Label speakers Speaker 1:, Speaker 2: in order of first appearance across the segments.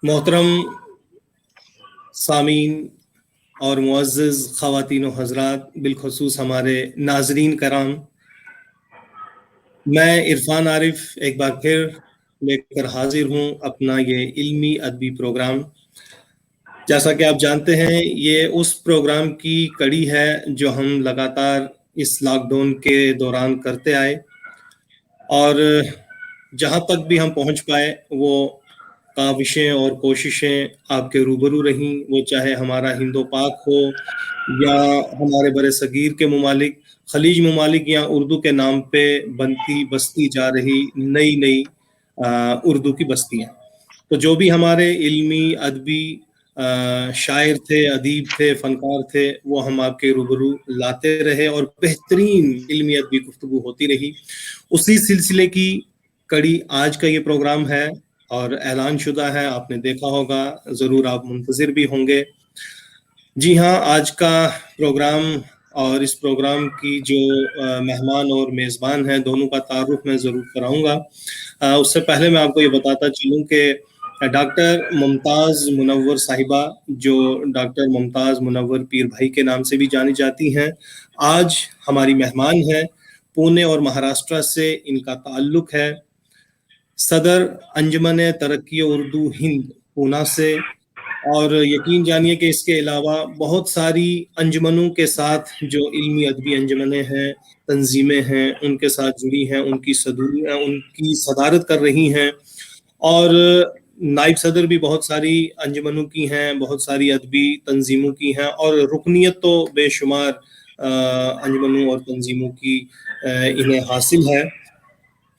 Speaker 1: मोहतरम सामीन और मुअज़्ज़िज़ ख़वातीन व हज़रात, बिलख़ुसूस हमारे नाज़रीन कराम, मैं इरफान आरिफ एक बार फिर लेकर हाजिर हूँ अपना ये इल्मी अदबी प्रोग्राम। जैसा कि आप जानते हैं, ये उस प्रोग्राम की कड़ी है जो हम लगातार इस लॉकडाउन के दौरान करते आए, और जहाँ तक भी हम पहुँच पाए वो काविशें और कोशिशें आपके रूबरू रहीं, वो चाहे हमारा हिंदो पाक हो या हमारे बड़े सगीर के ममालिक, खलीज ममालिक या उर्दू के नाम पे बनती बसती जा रही नई नई उर्दू की बस्तियाँ। तो जो भी हमारे इल्मी अदबी शायर थे, अदीब थे, फ़नकार थे, वो हम आपके रूबरू लाते रहे और बेहतरीन इल्मी अदबी गुफ्तगू होती रही। उसी सिलसिले की कड़ी आज का ये प्रोग्राम है और ऐलान शुदा है, आपने देखा होगा, ज़रूर आप मुंतज़िर भी होंगे। जी हाँ, आज का प्रोग्राम और इस प्रोग्राम की जो मेहमान और मेज़बान हैं, दोनों का तारुफ़ मैं ज़रूर कराऊँगा। उससे पहले मैं आपको ये बताता चलूँ कि डॉक्टर मुमताज़ मुनव्वर साहिबा, जो डॉक्टर मुमताज़ मुनव्वर पीर भाई के नाम से भी जानी जाती हैं, आज हमारी मेहमान हैं। पुणे और महाराष्ट्र से इनका ताल्लुक़ है। सदर अंजुमन तरक्की उर्दू हिंद पूना से, और यकीन जानिए कि इसके अलावा बहुत सारी अंजुमनों के साथ जो इल्मी अदबी अंजुमनें हैं, तंजीमें हैं, उनके साथ जुड़ी हैं, उनकी सदारत कर रही हैं, और नायब सदर भी बहुत सारी अंजुमनों की हैं, बहुत सारी अदबी तंजीमों की हैं, और रुकनियत तो बेशुमार अंजुमनों और तंजीमों की इन्हें हासिल है।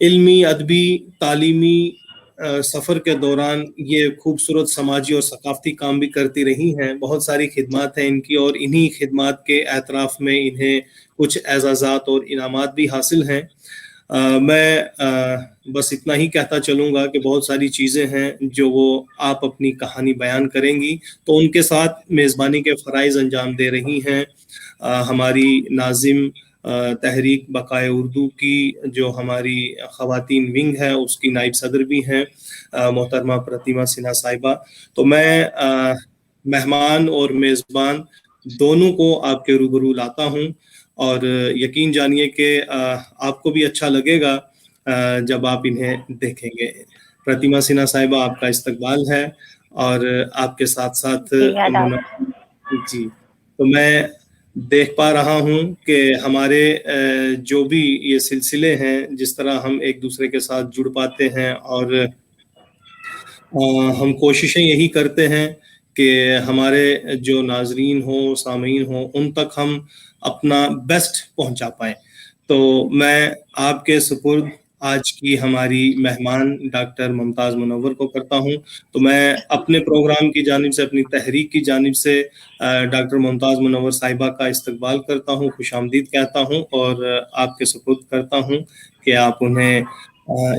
Speaker 1: इल्मी अदबी तालीमी सफ़र के दौरान ये खूबसूरत समाजी और सकाफ़ती काम भी करती रही हैं। बहुत सारी खिदमात हैं इनकी, और इन्हीं खिदमात के एतराफ़ में इन्हें कुछ एज़ाज़ात और इनामात भी हासिल हैं। मैं बस इतना ही कहता चलूँगा कि बहुत सारी चीज़ें हैं जो वो आप अपनी कहानी बयान करेंगी, तो उनके साथ मेज़बानी के फ़राइज़ अंजाम दे रही हैं हमारी नाज़िम तहरीक बकाए उर्दू की जो हमारी ख़वातीन विंग है, उसकी नायब सदर भी हैं मोहतरमा प्रतिमा सिन्हा साहिबा। तो मैं मेहमान और मेज़बान दोनों को आपके रूबरू लाता हूँ, और यकीन जानिए कि आपको भी अच्छा लगेगा जब आप इन्हें देखेंगे। प्रतिमा सिन्हा साहिबा, आपका इस्तकबाल है, और आपके साथ साथ जी, तो मैं देख पा रहा हूँ कि हमारे जो भी ये सिलसिले हैं, जिस तरह हम एक दूसरे के साथ जुड़ पाते हैं, और हम कोशिशें यही करते हैं कि हमारे जो नाज़रीन हों, सामीन हों, उन तक हम अपना बेस्ट पहुँचा पाएँ। तो मैं आपके सुपुर्द आज की हमारी मेहमान डॉक्टर मुमताज़ मुनव्वर को करता हूँ। तो मैं अपने प्रोग्राम की जानिब से, अपनी तहरीक की जानिब से डॉक्टर मुमताज़ मुनव्वर साहिबा का इस्तकबाल करता हूँ, खुशामदीद कहता हूँ, और आपके सुपुर्द करता हूँ कि आप उन्हें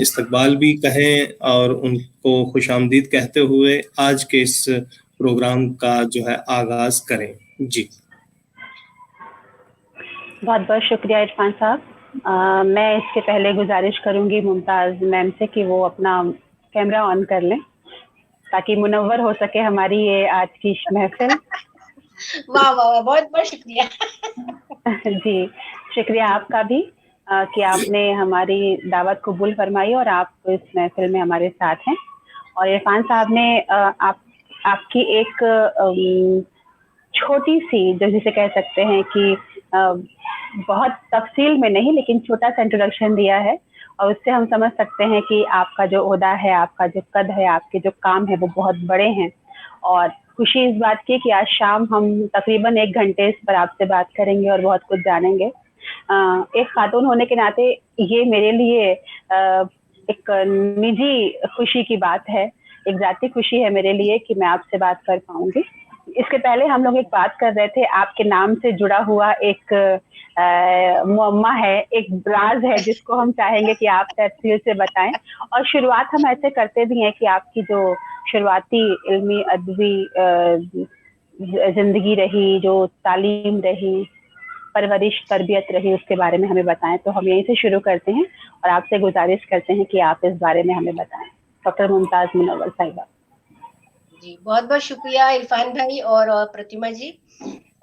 Speaker 1: इस्तकबाल भी कहें और उनको खुशामदीद कहते हुए आज के इस प्रोग्राम का जो है आगाज़ करें। जी।
Speaker 2: बहुत बहुत शुक्रिया इरफान साहब। मैं इसके पहले गुजारिश करूंगी मुमताज़ मैम से कि वो अपना कैमरा ऑन कर लें ताकि मुनव्वर हो सके हमारी ये आज की महफिल।
Speaker 3: वाह वाह वाह, बहुत बहुत शुक्रिया।
Speaker 2: जी, शुक्रिया आपका भी कि आपने हमारी दावत कबूल फरमाई और आप इस महफिल में हमारे साथ हैं। और इरफान साहब ने आपकी एक छोटी सी, जो जिसे कह सकते हैं कि बहुत तफसील में नहीं, लेकिन छोटा सा इंट्रोडक्शन दिया है, और उससे हम समझ सकते हैं कि आपका जो ओहदा है, आपका जो कद है, आपके जो काम है वो बहुत बड़े हैं। और खुशी इस बात की कि आज शाम हम तकरीबन 1 घंटे इस पर आपसे बात करेंगे और बहुत कुछ जानेंगे। एक खातून होने के नाते ये मेरे लिए एक निजी खुशी की बात है, एक ज़ाती खुशी है मेरे लिए कि मैं आपसे बात कर पाऊंगी। इसके पहले हम लोग एक बात कर रहे थे, आपके नाम से जुड़ा हुआ एक मुअम्मा है, एक राज है जिसको हम चाहेंगे कि आप तफसील से बताएं। और शुरुआत हम ऐसे करते भी हैं कि आपकी जो शुरुआती इल्मी अदबी जिंदगी रही, जो तालीम रही, परवरिश तरबियत रही, उसके बारे में हमें बताएं। तो हम यहीं से शुरू करते हैं और आपसे गुजारिश करते हैं कि आप इस बारे में हमें बताएं। डॉक्टर मुमताज़ मुनव्वर साहिबा।
Speaker 3: जी, बहुत बहुत शुक्रिया इरफान भाई और प्रतिमा जी।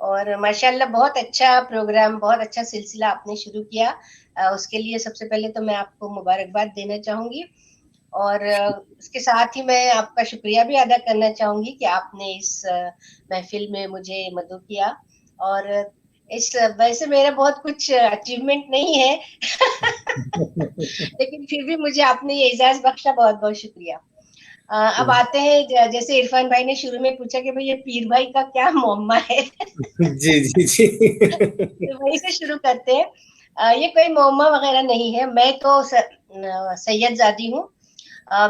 Speaker 3: और माशाल्लाह बहुत अच्छा प्रोग्राम, बहुत अच्छा सिलसिला आपने शुरू किया। उसके लिए सबसे पहले तो मैं आपको मुबारकबाद देना चाहूंगी। और उसके साथ ही मैं आपका शुक्रिया भी अदा करना चाहूंगी कि आपने इस महफिल में मुझे मदऊ किया। और इस वैसे मेरा बहुत कुछ अचीवमेंट नहीं है लेकिन फिर भी मुझे आपने ये एजाज बख्शा, बहुत बहुत शुक्रिया। अब आते हैं, जैसे इरफान भाई ने शुरू में पूछा कि भाई ये पीर भाई का क्या मोहम्मा है
Speaker 1: जी जी जी।
Speaker 3: तो वहीं से शुरू करते हैं। ये कोई मोहम्मा वगैरह नहीं है, मैं तो सैयदजादी हूँ।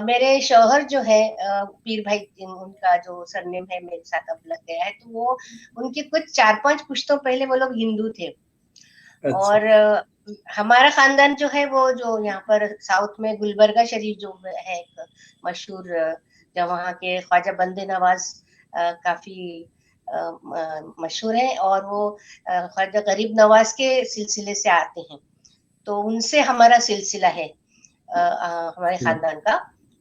Speaker 3: मेरे शौहर जो है पीर भाई, उनका जो सरनेम है मेरे साथ अब लग गया है, तो वो उनके कुछ 4-5 पुश्तों पहले वो लोग हिंदू थे।
Speaker 1: अच्छा।
Speaker 3: और हमारा खानदान जो है वो जो यहाँ पर साउथ में गुलबर्गा शरीफ जो है एक मशहूर, जो वहाँ के ख्वाजा बंदे नवाज काफी मशहूर है, और वो ख्वाजा गरीब नवाज के सिलसिले से आते हैं। तो उनसे हमारा सिलसिला है हमारे खानदान का।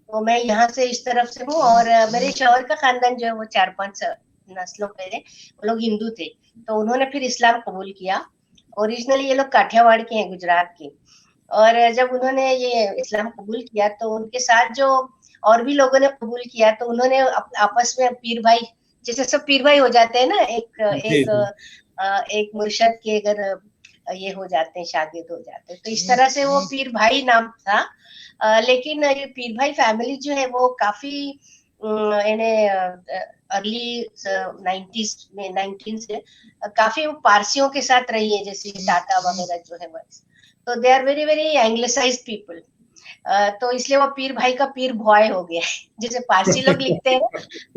Speaker 3: तो मैं यहाँ से इस तरफ से हूँ, और मेरे शौहर का खानदान जो है वो 4-5 नस्लों पहले वो लोग हिंदू थे, तो उन्होंने फिर इस्लाम कबूल किया। ओरिजिनली ये लोग काठियावाड़ के हैं, गुजरात के। और जब उन्होंने ये इस्लाम कबूल किया तो उनके साथ जो और भी लोगों ने कबूल किया, तो उन्होंने आपस में पीर भाई, जैसे सब पीर भाई हो जाते हैं ना, एक
Speaker 1: जी
Speaker 3: एक
Speaker 1: जी।
Speaker 3: एक मुर्शद के अगर ये हो जाते हैं, शागिद हो जाते हैं, तो इस तरह से वो पीर भाई नाम था। लेकिन ये पीर भाई फैमिली जो है वो काफी इन्हें अर्ली 90s में 19 से काफी वो पारसियों के साथ रही है, जैसे टाटा वगैरह जो है वो। तो they are very very anglicised people. तो इसलिए वो पीर भाई का पीर बॉय हो गया है, जैसे पारसी लोग लिखते हैं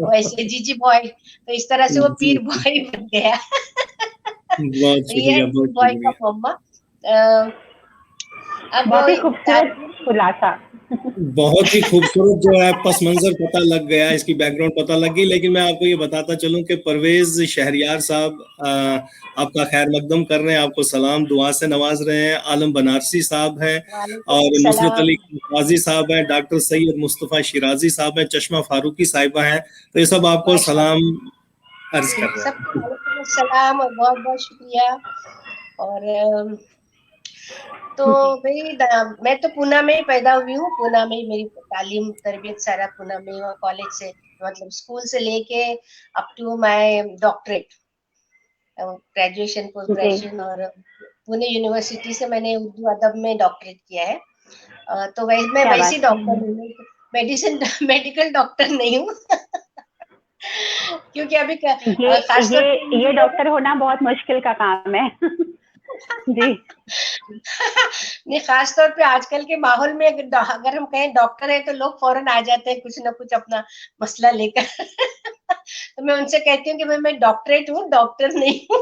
Speaker 3: वैसे जीजी बॉय, तो इस तरह से वो
Speaker 1: जी
Speaker 3: पीर
Speaker 1: जी।
Speaker 3: बॉय बन गया
Speaker 1: बहुत
Speaker 3: तो ये है
Speaker 1: शुक्रिया,
Speaker 3: पीर
Speaker 1: बहुत
Speaker 3: बॉय का
Speaker 1: शुक्रिया।
Speaker 3: मोहम्मद। अब
Speaker 2: बहुत ही खूबसूरत खुलासा।
Speaker 1: बहुत ही खूबसूरत जो है पस मंजर पता लग गया, इसकी बैकग्राउंड पता लग गई। लेकिन मैं आपको ये बताता चलूं कि परवेज शहरियार साहब आपका खैर मकदम कर रहे हैं, आपको सलाम दुआ से नवाज रहे हैं। आलम बनारसी साहब हैं,
Speaker 3: वालेकुम
Speaker 1: और नुसरत
Speaker 3: सलाम।
Speaker 1: अली काजी साहब हैं, डॉक्टर सैयद मुस्तफ़ा शिराजी साहब हैं, चश्मा फारूकी साहिबा हैं। तो ये सब आपको सलाम
Speaker 3: माशाल्लाह
Speaker 1: अर्ज कर रहे
Speaker 3: सबको
Speaker 1: हैं।
Speaker 3: वालेकुम सलाम और बहुत बहुत शुक्रिया। और तो
Speaker 2: जी
Speaker 3: मेरी मैं तो पूना में ही पैदा हुई हूँ, पूना में ही मेरी तालीम तरबियत सारा पूना में हुआ, कॉलेज से मतलब स्कूल से लेके up to my doctorate, graduation post
Speaker 2: जी।
Speaker 3: ग्रेजुएशन। और पुणे यूनिवर्सिटी से मैंने उर्दू अदब में डॉक्टरेट किया है। तो मैं
Speaker 2: क्या
Speaker 3: वैसी
Speaker 2: बात है।
Speaker 3: डॉक्टर हूँ, मेडिसिन मेडिकल डॉक्टर नहीं हूँ क्योंकि अभी
Speaker 2: ये
Speaker 3: खासतौर
Speaker 2: ये
Speaker 3: पे
Speaker 2: ये
Speaker 3: इंजीनियर।
Speaker 2: डॉक्टर होना बहुत मुश्किल का काम है। जी।
Speaker 3: नहीं, खास तौर पे आजकल के माहौल में अगर हम कहें डॉक्टर है तो लोग फौरन आ जाते हैं कुछ ना कुछ अपना मसला लेकर तो मैं उनसे कहती हूँ कि भाई मैं डॉक्टरेट हूँ, डॉक्टर नहीं हूँ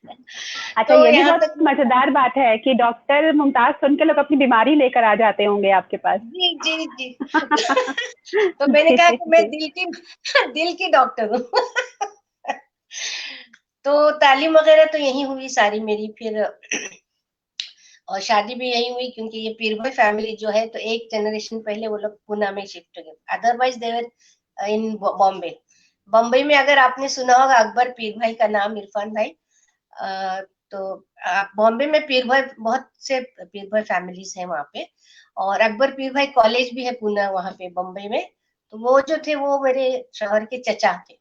Speaker 2: अच्छा,
Speaker 3: तो
Speaker 2: ये भी
Speaker 3: यहाँ
Speaker 2: बहुत
Speaker 3: तक
Speaker 2: मजेदार बात है कि डॉक्टर मुमताज सुन के लोग अपनी बीमारी लेकर आ जाते होंगे आपके पास।
Speaker 3: जी जी जी तो मैंने
Speaker 2: जी
Speaker 3: कहा कि मैं
Speaker 2: जी।
Speaker 3: दिल की डॉक्टर हूँ तो तालीम वगैरह तो यही हुई सारी मेरी, फिर और शादी भी यही हुई, क्योंकि ये पीरभाई फैमिली जो है तो एक जनरेशन पहले वो लोग पूना में शिफ्ट हो गए, अदरवाइज देवर इन बॉम्बे। बम्बई में अगर आपने सुना होगा अकबर पीर भाई का नाम, इरफान भाई, तो बॉम्बे में पीर भाई बहुत से पीर भाई फैमिलीज हैं वहाँ पे। और अकबर पीर भाई कॉलेज भी है पूना वहाँ पे बम्बई में। तो वो जो थे वो मेरे शौहर के चचा थे,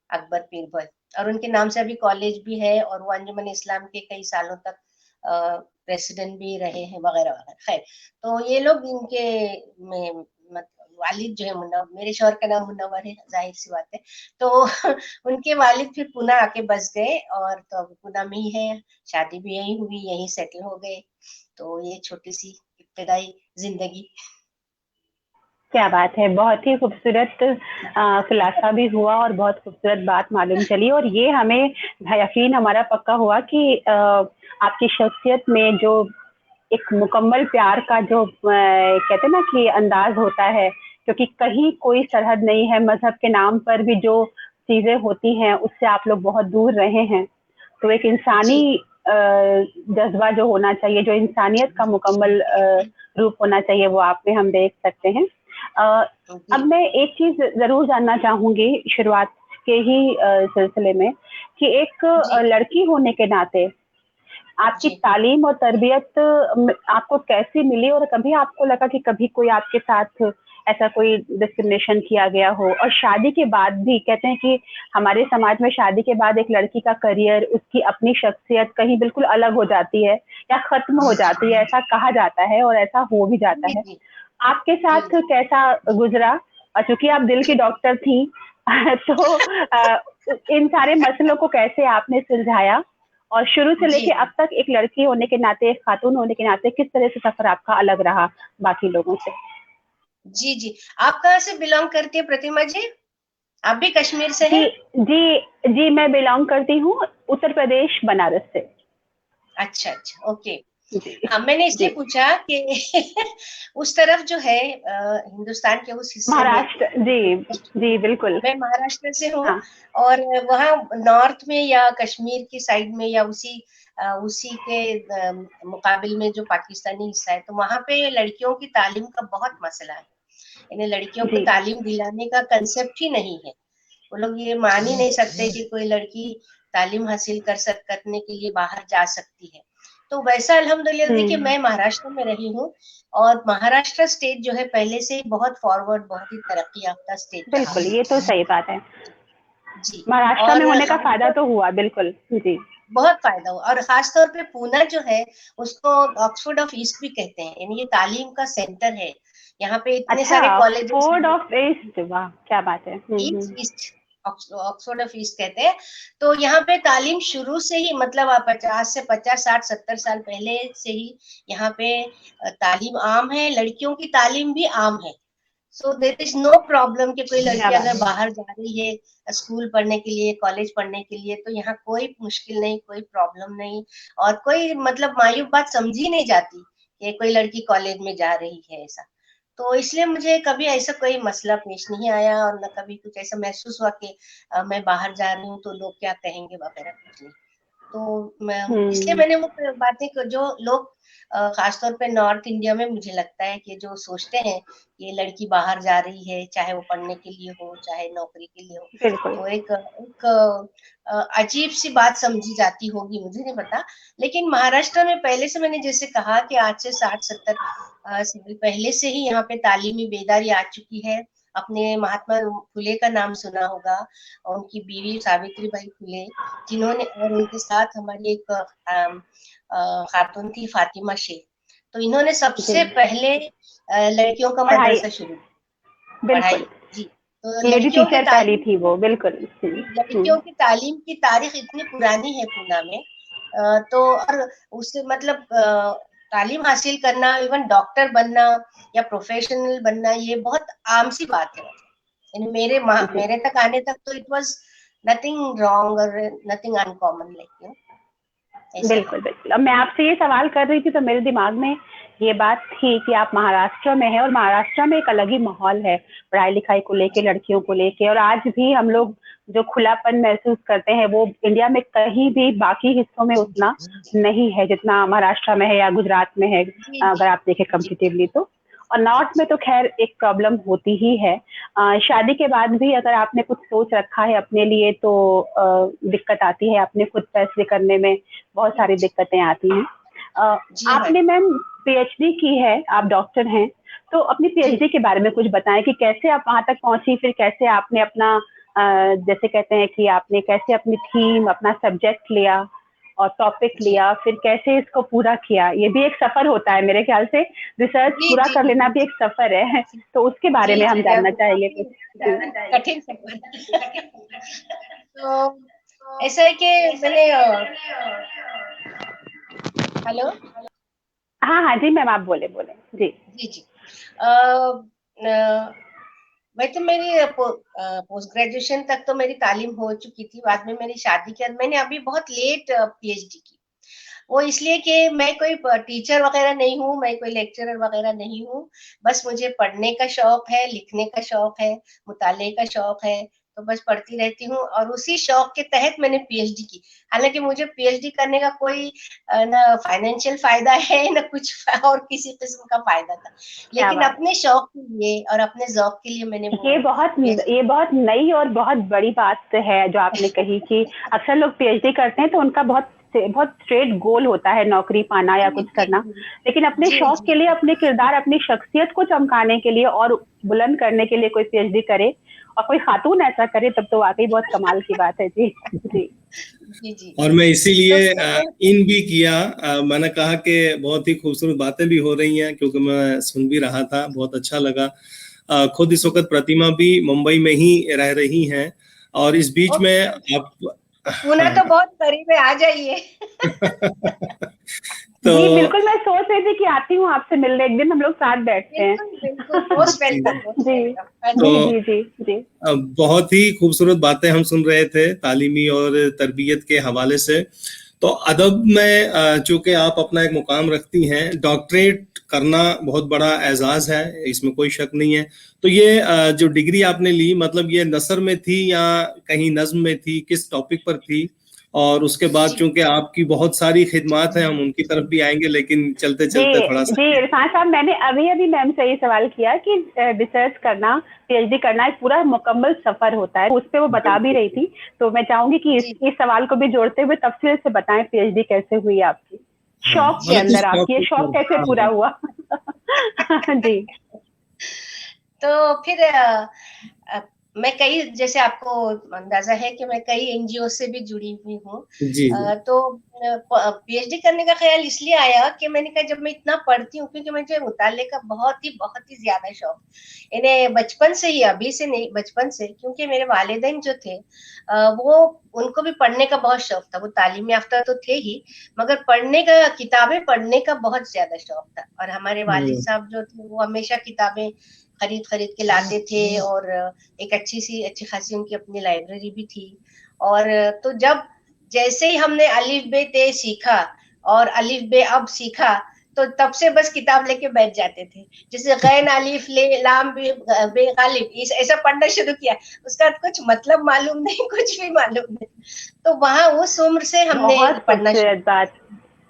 Speaker 3: अकबर पीर भाई। और उनके नाम से अभी कॉलेज भी है, और वो अंजुमन इस्लाम के कई सालों तक प्रेसिडेंट भी रहे हैं वगैरह वगैरह। खैर, तो ये लोग इनके में वालिद जो है मेरे शौहर का नाम मुन्नवर है, जाहिर सी बात है। तो उनके वालिद फिर पुणे आके बस गए, और तो अब पुणे में ही है, शादी भी यही हुई, यही सेटल हो गए। तो ये छोटी सी इब्तदाई जिंदगी।
Speaker 2: क्या बात है, बहुत ही खूबसूरत खुलासा भी हुआ और बहुत खूबसूरत बात मालूम चली, और ये हमें यकीन हमारा पक्का हुआ कि आपकी शख्सियत में जो एक मुकम्मल प्यार का जो कहते हैं ना कि अंदाज होता है, क्योंकि कहीं कोई सरहद नहीं है, मजहब के नाम पर भी जो चीजें होती हैं उससे आप लोग बहुत दूर रहे हैं। तो एक
Speaker 3: जी
Speaker 2: इंसानी जज्बा जो होना चाहिए, जो इंसानियत का मुकम्मल रूप होना चाहिए, वो आप में हम देख सकते हैं। अब मैं एक चीज जरूर जानना चाहूंगी शुरुआत के ही सिलसिले में कि एक लड़की होने के नाते आपकी तालीम और तरबियत आपको कैसी मिली, और कभी आपको लगा कि कभी कोई आपके साथ ऐसा कोई डिस्क्रिमिनेशन किया गया हो? और शादी के बाद भी कहते हैं कि हमारे समाज में शादी के बाद एक लड़की का करियर, उसकी अपनी शख्सियत कहीं बिल्कुल अलग हो जाती है या खत्म हो जाती है, ऐसा कहा जाता है और ऐसा हो भी जाता है। आपके साथ कैसा गुजरा? और चूंकि आप दिल की डॉक्टर थी तो इन सारे मसलों को कैसे आपने सुलझाया, और शुरू से लेके अब तक एक लड़की होने के नाते, एक खातून होने के नाते किस तरह से सफर आपका अलग रहा बाकी लोगों से?
Speaker 3: जी, आप कहाँ से बिलोंग करती है प्रतिमा जी? आप भी कश्मीर से हैं?
Speaker 2: जी, मैं बिलोंग करती हूँ उत्तर प्रदेश, बनारस से।
Speaker 3: अच्छा, ओके। हाँ, मैंने इसलिए पूछा कि उस तरफ जो है हिंदुस्तान के उस हिस्से में,
Speaker 2: महाराष्ट्र। जी बिल्कुल।
Speaker 3: मैं महाराष्ट्र से हूँ।
Speaker 2: हाँ।
Speaker 3: और वहाँ नॉर्थ में या कश्मीर की साइड में या उसी के मुकाबिल में जो पाकिस्तानी हिस्सा है, तो वहाँ पे लड़कियों की तालीम का बहुत मसला है। इन्हें लड़कियों को तालीम दिलाने का कंसेप्ट ही नहीं है। वो लोग ये मान ही नहीं सकते कि कोई लड़की तालीम हासिल करने के लिए बाहर जा सकती है। तो वैसा अल्हम्दुलिल्लाह देखिए, मैं महाराष्ट्र में रही हूँ और महाराष्ट्र स्टेट जो है पहले से ही बहुत फॉरवर्ड, बहुत ही तरक्की याफ्ता स्टेट रहा।
Speaker 2: बिल्कुल, ये तो सही बात है।
Speaker 3: जी,
Speaker 2: महाराष्ट्र में होने का फायदा तो हुआ, बिल्कुल। जी,
Speaker 3: बहुत फायदा हुआ। और खासतौर पे पूना जो है उसको ऑक्सफोर्ड ऑफ ईस्ट भी कहते हैं, यानी ये तालीम का सेंटर है। यहाँ पे इतने सारे कॉलेजेस,
Speaker 2: ऑक्सफोर्ड ऑफ ईस्ट, वाह क्या बात है।
Speaker 3: ईस्ट ऑक्सफोर्ड ऑफ ईस्ट कहते हैं। तो यहाँ पे तालीम शुरू से ही, मतलब 50 से 50, 60, 70 साल पहले से ही यहाँ पे तालीम आम है, लड़कियों की तालीम भी आम है। So there is no problem कि कोई लड़की अगर बाहर जा रही है स्कूल पढ़ने के लिए, कॉलेज पढ़ने के लिए, तो यहाँ कोई मुश्किल नहीं, कोई प्रॉब्लम नहीं, और कोई मतलब मायूब बात समझी नहीं जाती कि कोई लड़की कॉलेज में जा रही है ऐसा। तो इसलिए मुझे कभी ऐसा कोई मसला पेश नहीं आया, और न कभी कुछ ऐसा महसूस हुआ कि मैं बाहर जा रही हूँ तो लोग क्या कहेंगे वगैरह, कुछ नहीं। तो इसलिए मैंने वो बातें जो लोग खासतौर पे नॉर्थ इंडिया में, मुझे लगता है कि जो सोचते हैं ये लड़की बाहर जा रही है, चाहे वो पढ़ने के लिए हो, चाहे नौकरी के लिए हो, तो एक अजीब सी बात समझी जाती होगी, मुझे नहीं पता। लेकिन महाराष्ट्र में पहले से, मैंने जैसे कहा कि आज से 60-70 साल पहले से ही यहाँ पे तालीमी बेदारी आ चुकी है। अपने महात्मा फुले का नाम सुना होगा, और उनकी बीवी सावित्री बाई फुले, जिन्होंने, और उनके साथ हमारी एक खातून थी फातिमा शेख। तो इन्होंने सबसे पहले लड़कियों का मदरसा शुरू पढ़ाई। जी, तो लड़कियों की
Speaker 2: पहली थी वो, बिल्कुल।
Speaker 3: लड़कियों की तालीम की तारीख इतनी पुरानी है पूना में। तो और उससे मतलब तालीम हासिल करना, इवन डॉक्टर बनना या प्रोफेशनल बनना, ये बहुत आम सी बात है। यानी मेरे तक आने तक तो इट वाज नथिंग रॉन्ग और नथिंग अनकॉमन, लाइक
Speaker 2: बिल्कुल बिल्कुल। अब मैं आपसे ये सवाल कर रही थी तो मेरे दिमाग में ये बात थी कि आप महाराष्ट्र में हैं, और महाराष्ट्र में एक अलग ही माहौल है पढ़ाई लिखाई को लेके, लड़कियों को लेके, और आज भी हम लोग जो खुलापन महसूस करते हैं वो इंडिया में कहीं भी बाकी हिस्सों में उतना नहीं है जितना महाराष्ट्र में है या गुजरात में है, अगर आप देखें कंपेटिटिवली तो। और नॉर्थ में तो खैर एक प्रॉब्लम होती ही है। शादी के बाद भी अगर आपने कुछ सोच रखा है अपने लिए तो दिक्कत आती है, अपने खुद फैसले करने में बहुत सारी दिक्कतें आती हैं। आपने मैम पीएचडी की है, आप डॉक्टर हैं, तो अपनी पीएचडी के बारे में कुछ बताएं कि कैसे आप वहां तक पहुंची, फिर कैसे आपने अपना जैसे कहते हैं कि आपने कैसे अपनी थीम, अपना सब्जेक्ट लिया और टॉपिक लिया, फिर कैसे इसको पूरा किया। ये भी एक सफर होता है मेरे ख्याल से, रिसर्च पूरा कर लेना भी एक सफर है, तो उसके बारे में हम जानना चाहेंगे कुछ।
Speaker 3: कठिन सफर। तो ऐसा है कि मैंने, हेलो,
Speaker 2: हाँ जी मैम, आप बोले जी
Speaker 3: जी। वैसे मेरी पोस्ट ग्रेजुएशन तक तो मेरी तालीम हो चुकी थी। बाद में मेरी शादी के बाद मैंने अभी बहुत लेट पीएचडी की। वो इसलिए कि मैं कोई टीचर वगैरह नहीं हूँ, मैं कोई लेक्चरर वगैरह नहीं हूँ। बस मुझे पढ़ने का शौक है, लिखने का शौक है, मुताले का शौक है, तो बस पढ़ती रहती हूँ, और उसी शौक के तहत मैंने पीएचडी की। हालांकि मुझे पीएचडी करने का कोई ना फाइनेंशियल फायदा है ना कुछ और किसी किस्म का फायदा था, लेकिन अपने शौक के लिए और अपने जौक के लिए मैंने
Speaker 2: ये बहुत नई और बहुत बड़ी बात है जो आपने कही कि अक्सर लोग पीएचडी करते हैं तो उनका बहुत स्ट्रेट गोल होता है नौकरी पाना या कुछ करना, लेकिन अपने शौक के लिए, अपने किरदार, अपनी शख्सियत को चमकाने के लिए और बुलंद करने के लिए कोई पीएचडी करे और कोई खातून ऐसा करे तब तो वाकई बहुत कमाल की बात है। जी
Speaker 3: जी।
Speaker 1: और मैं इसीलिए इन भी किया, मैंने कहा कि बहुत ही खूबसूरत बातें भी हो रही हैं, क्योंकि मैं सुन भी रहा था, बहुत अच्छा लगा। खुद इस वक्त प्रतिमा भी मुंबई में ही रह रही हैं, और इस बीच में आप
Speaker 3: पुणे तो बहुत करीब है, आ जाइए।
Speaker 2: तो जी बिल्कुल, मैं सोच रही थी कि आती हूँ आपसे मिलने, एक दिन हम लोग साथ बैठते हैं। जी।
Speaker 1: बहुत ही खूबसूरत बातें हम सुन रहे थे तालीमी और तरबियत के हवाले से। तो अदब में चूंकि आप अपना एक मुकाम रखती हैं, डॉक्टरेट करना बहुत बड़ा एजाज है, इसमें कोई शक नहीं है। तो ये जो डिग्री आपने ली, मतलब ये नसर में थी या कहीं नज्म में थी, किस टॉपिक पर थी? और उसके बाद चूंकि आपकी बहुत सारी खिदमात हैं, हम उनकी तरफ भी आएंगे, लेकिन चलते चलते थोड़ा सा।
Speaker 2: जी इरफान साहब, मैंने अभी मैम से ये सवाल किया कि रिसर्च करना, पीएचडी करना एक पूरा मुकम्मल सफर होता है, उस पर वो बता भी रही थी। तो मैं चाहूंगी कि इस सवाल को भी जोड़ते हुए तफसील से बताएं, पीएचडी कैसे हुई आपकी, शौक के अंदर आपकी ये शौक कैसे पूरा हुआ? जी।
Speaker 3: तो फिर मैं कई, जैसे आपको अंदाजा है कि मैं कई एनजीओ से भी जुड़ी हुई हूँ, तो पीएचडी करने का ख्याल इसलिए आया कि मैंने कहा जब मैं इतना पढ़ती हूँ, क्योंकि मुझे मुताले का बहुत ही ज्यादा शौक, इन्हें बचपन से ही, अभी से नहीं, बचपन से, क्योंकि मेरे वालिदैन जो थे वो, उनको भी पढ़ने का बहुत शौक था। वो तालीम याफ्ता तो थे ही, मगर पढ़ने का, किताबें पढ़ने का बहुत ज्यादा शौक था। और हमारे वालिद साहब जो थे वो हमेशा किताबें खरीद के लाते थे, और एक अच्छी खासी उनकी अपनी लाइब्रेरी भी थी। और तो जब जैसे ही हमने अलिफ बे ते सीखा और अलिफ बे अब सीखा, तो तब से बस किताब लेके बैठ जाते थे। जैसे गैन अलिफ ले लाम बे गालिब, ऐसा पढ़ना शुरू किया, उसका कुछ मतलब मालूम नहीं, कुछ भी मालूम नहीं। तो वहां उस उम्र से हमने पढ़ना शुरू किया।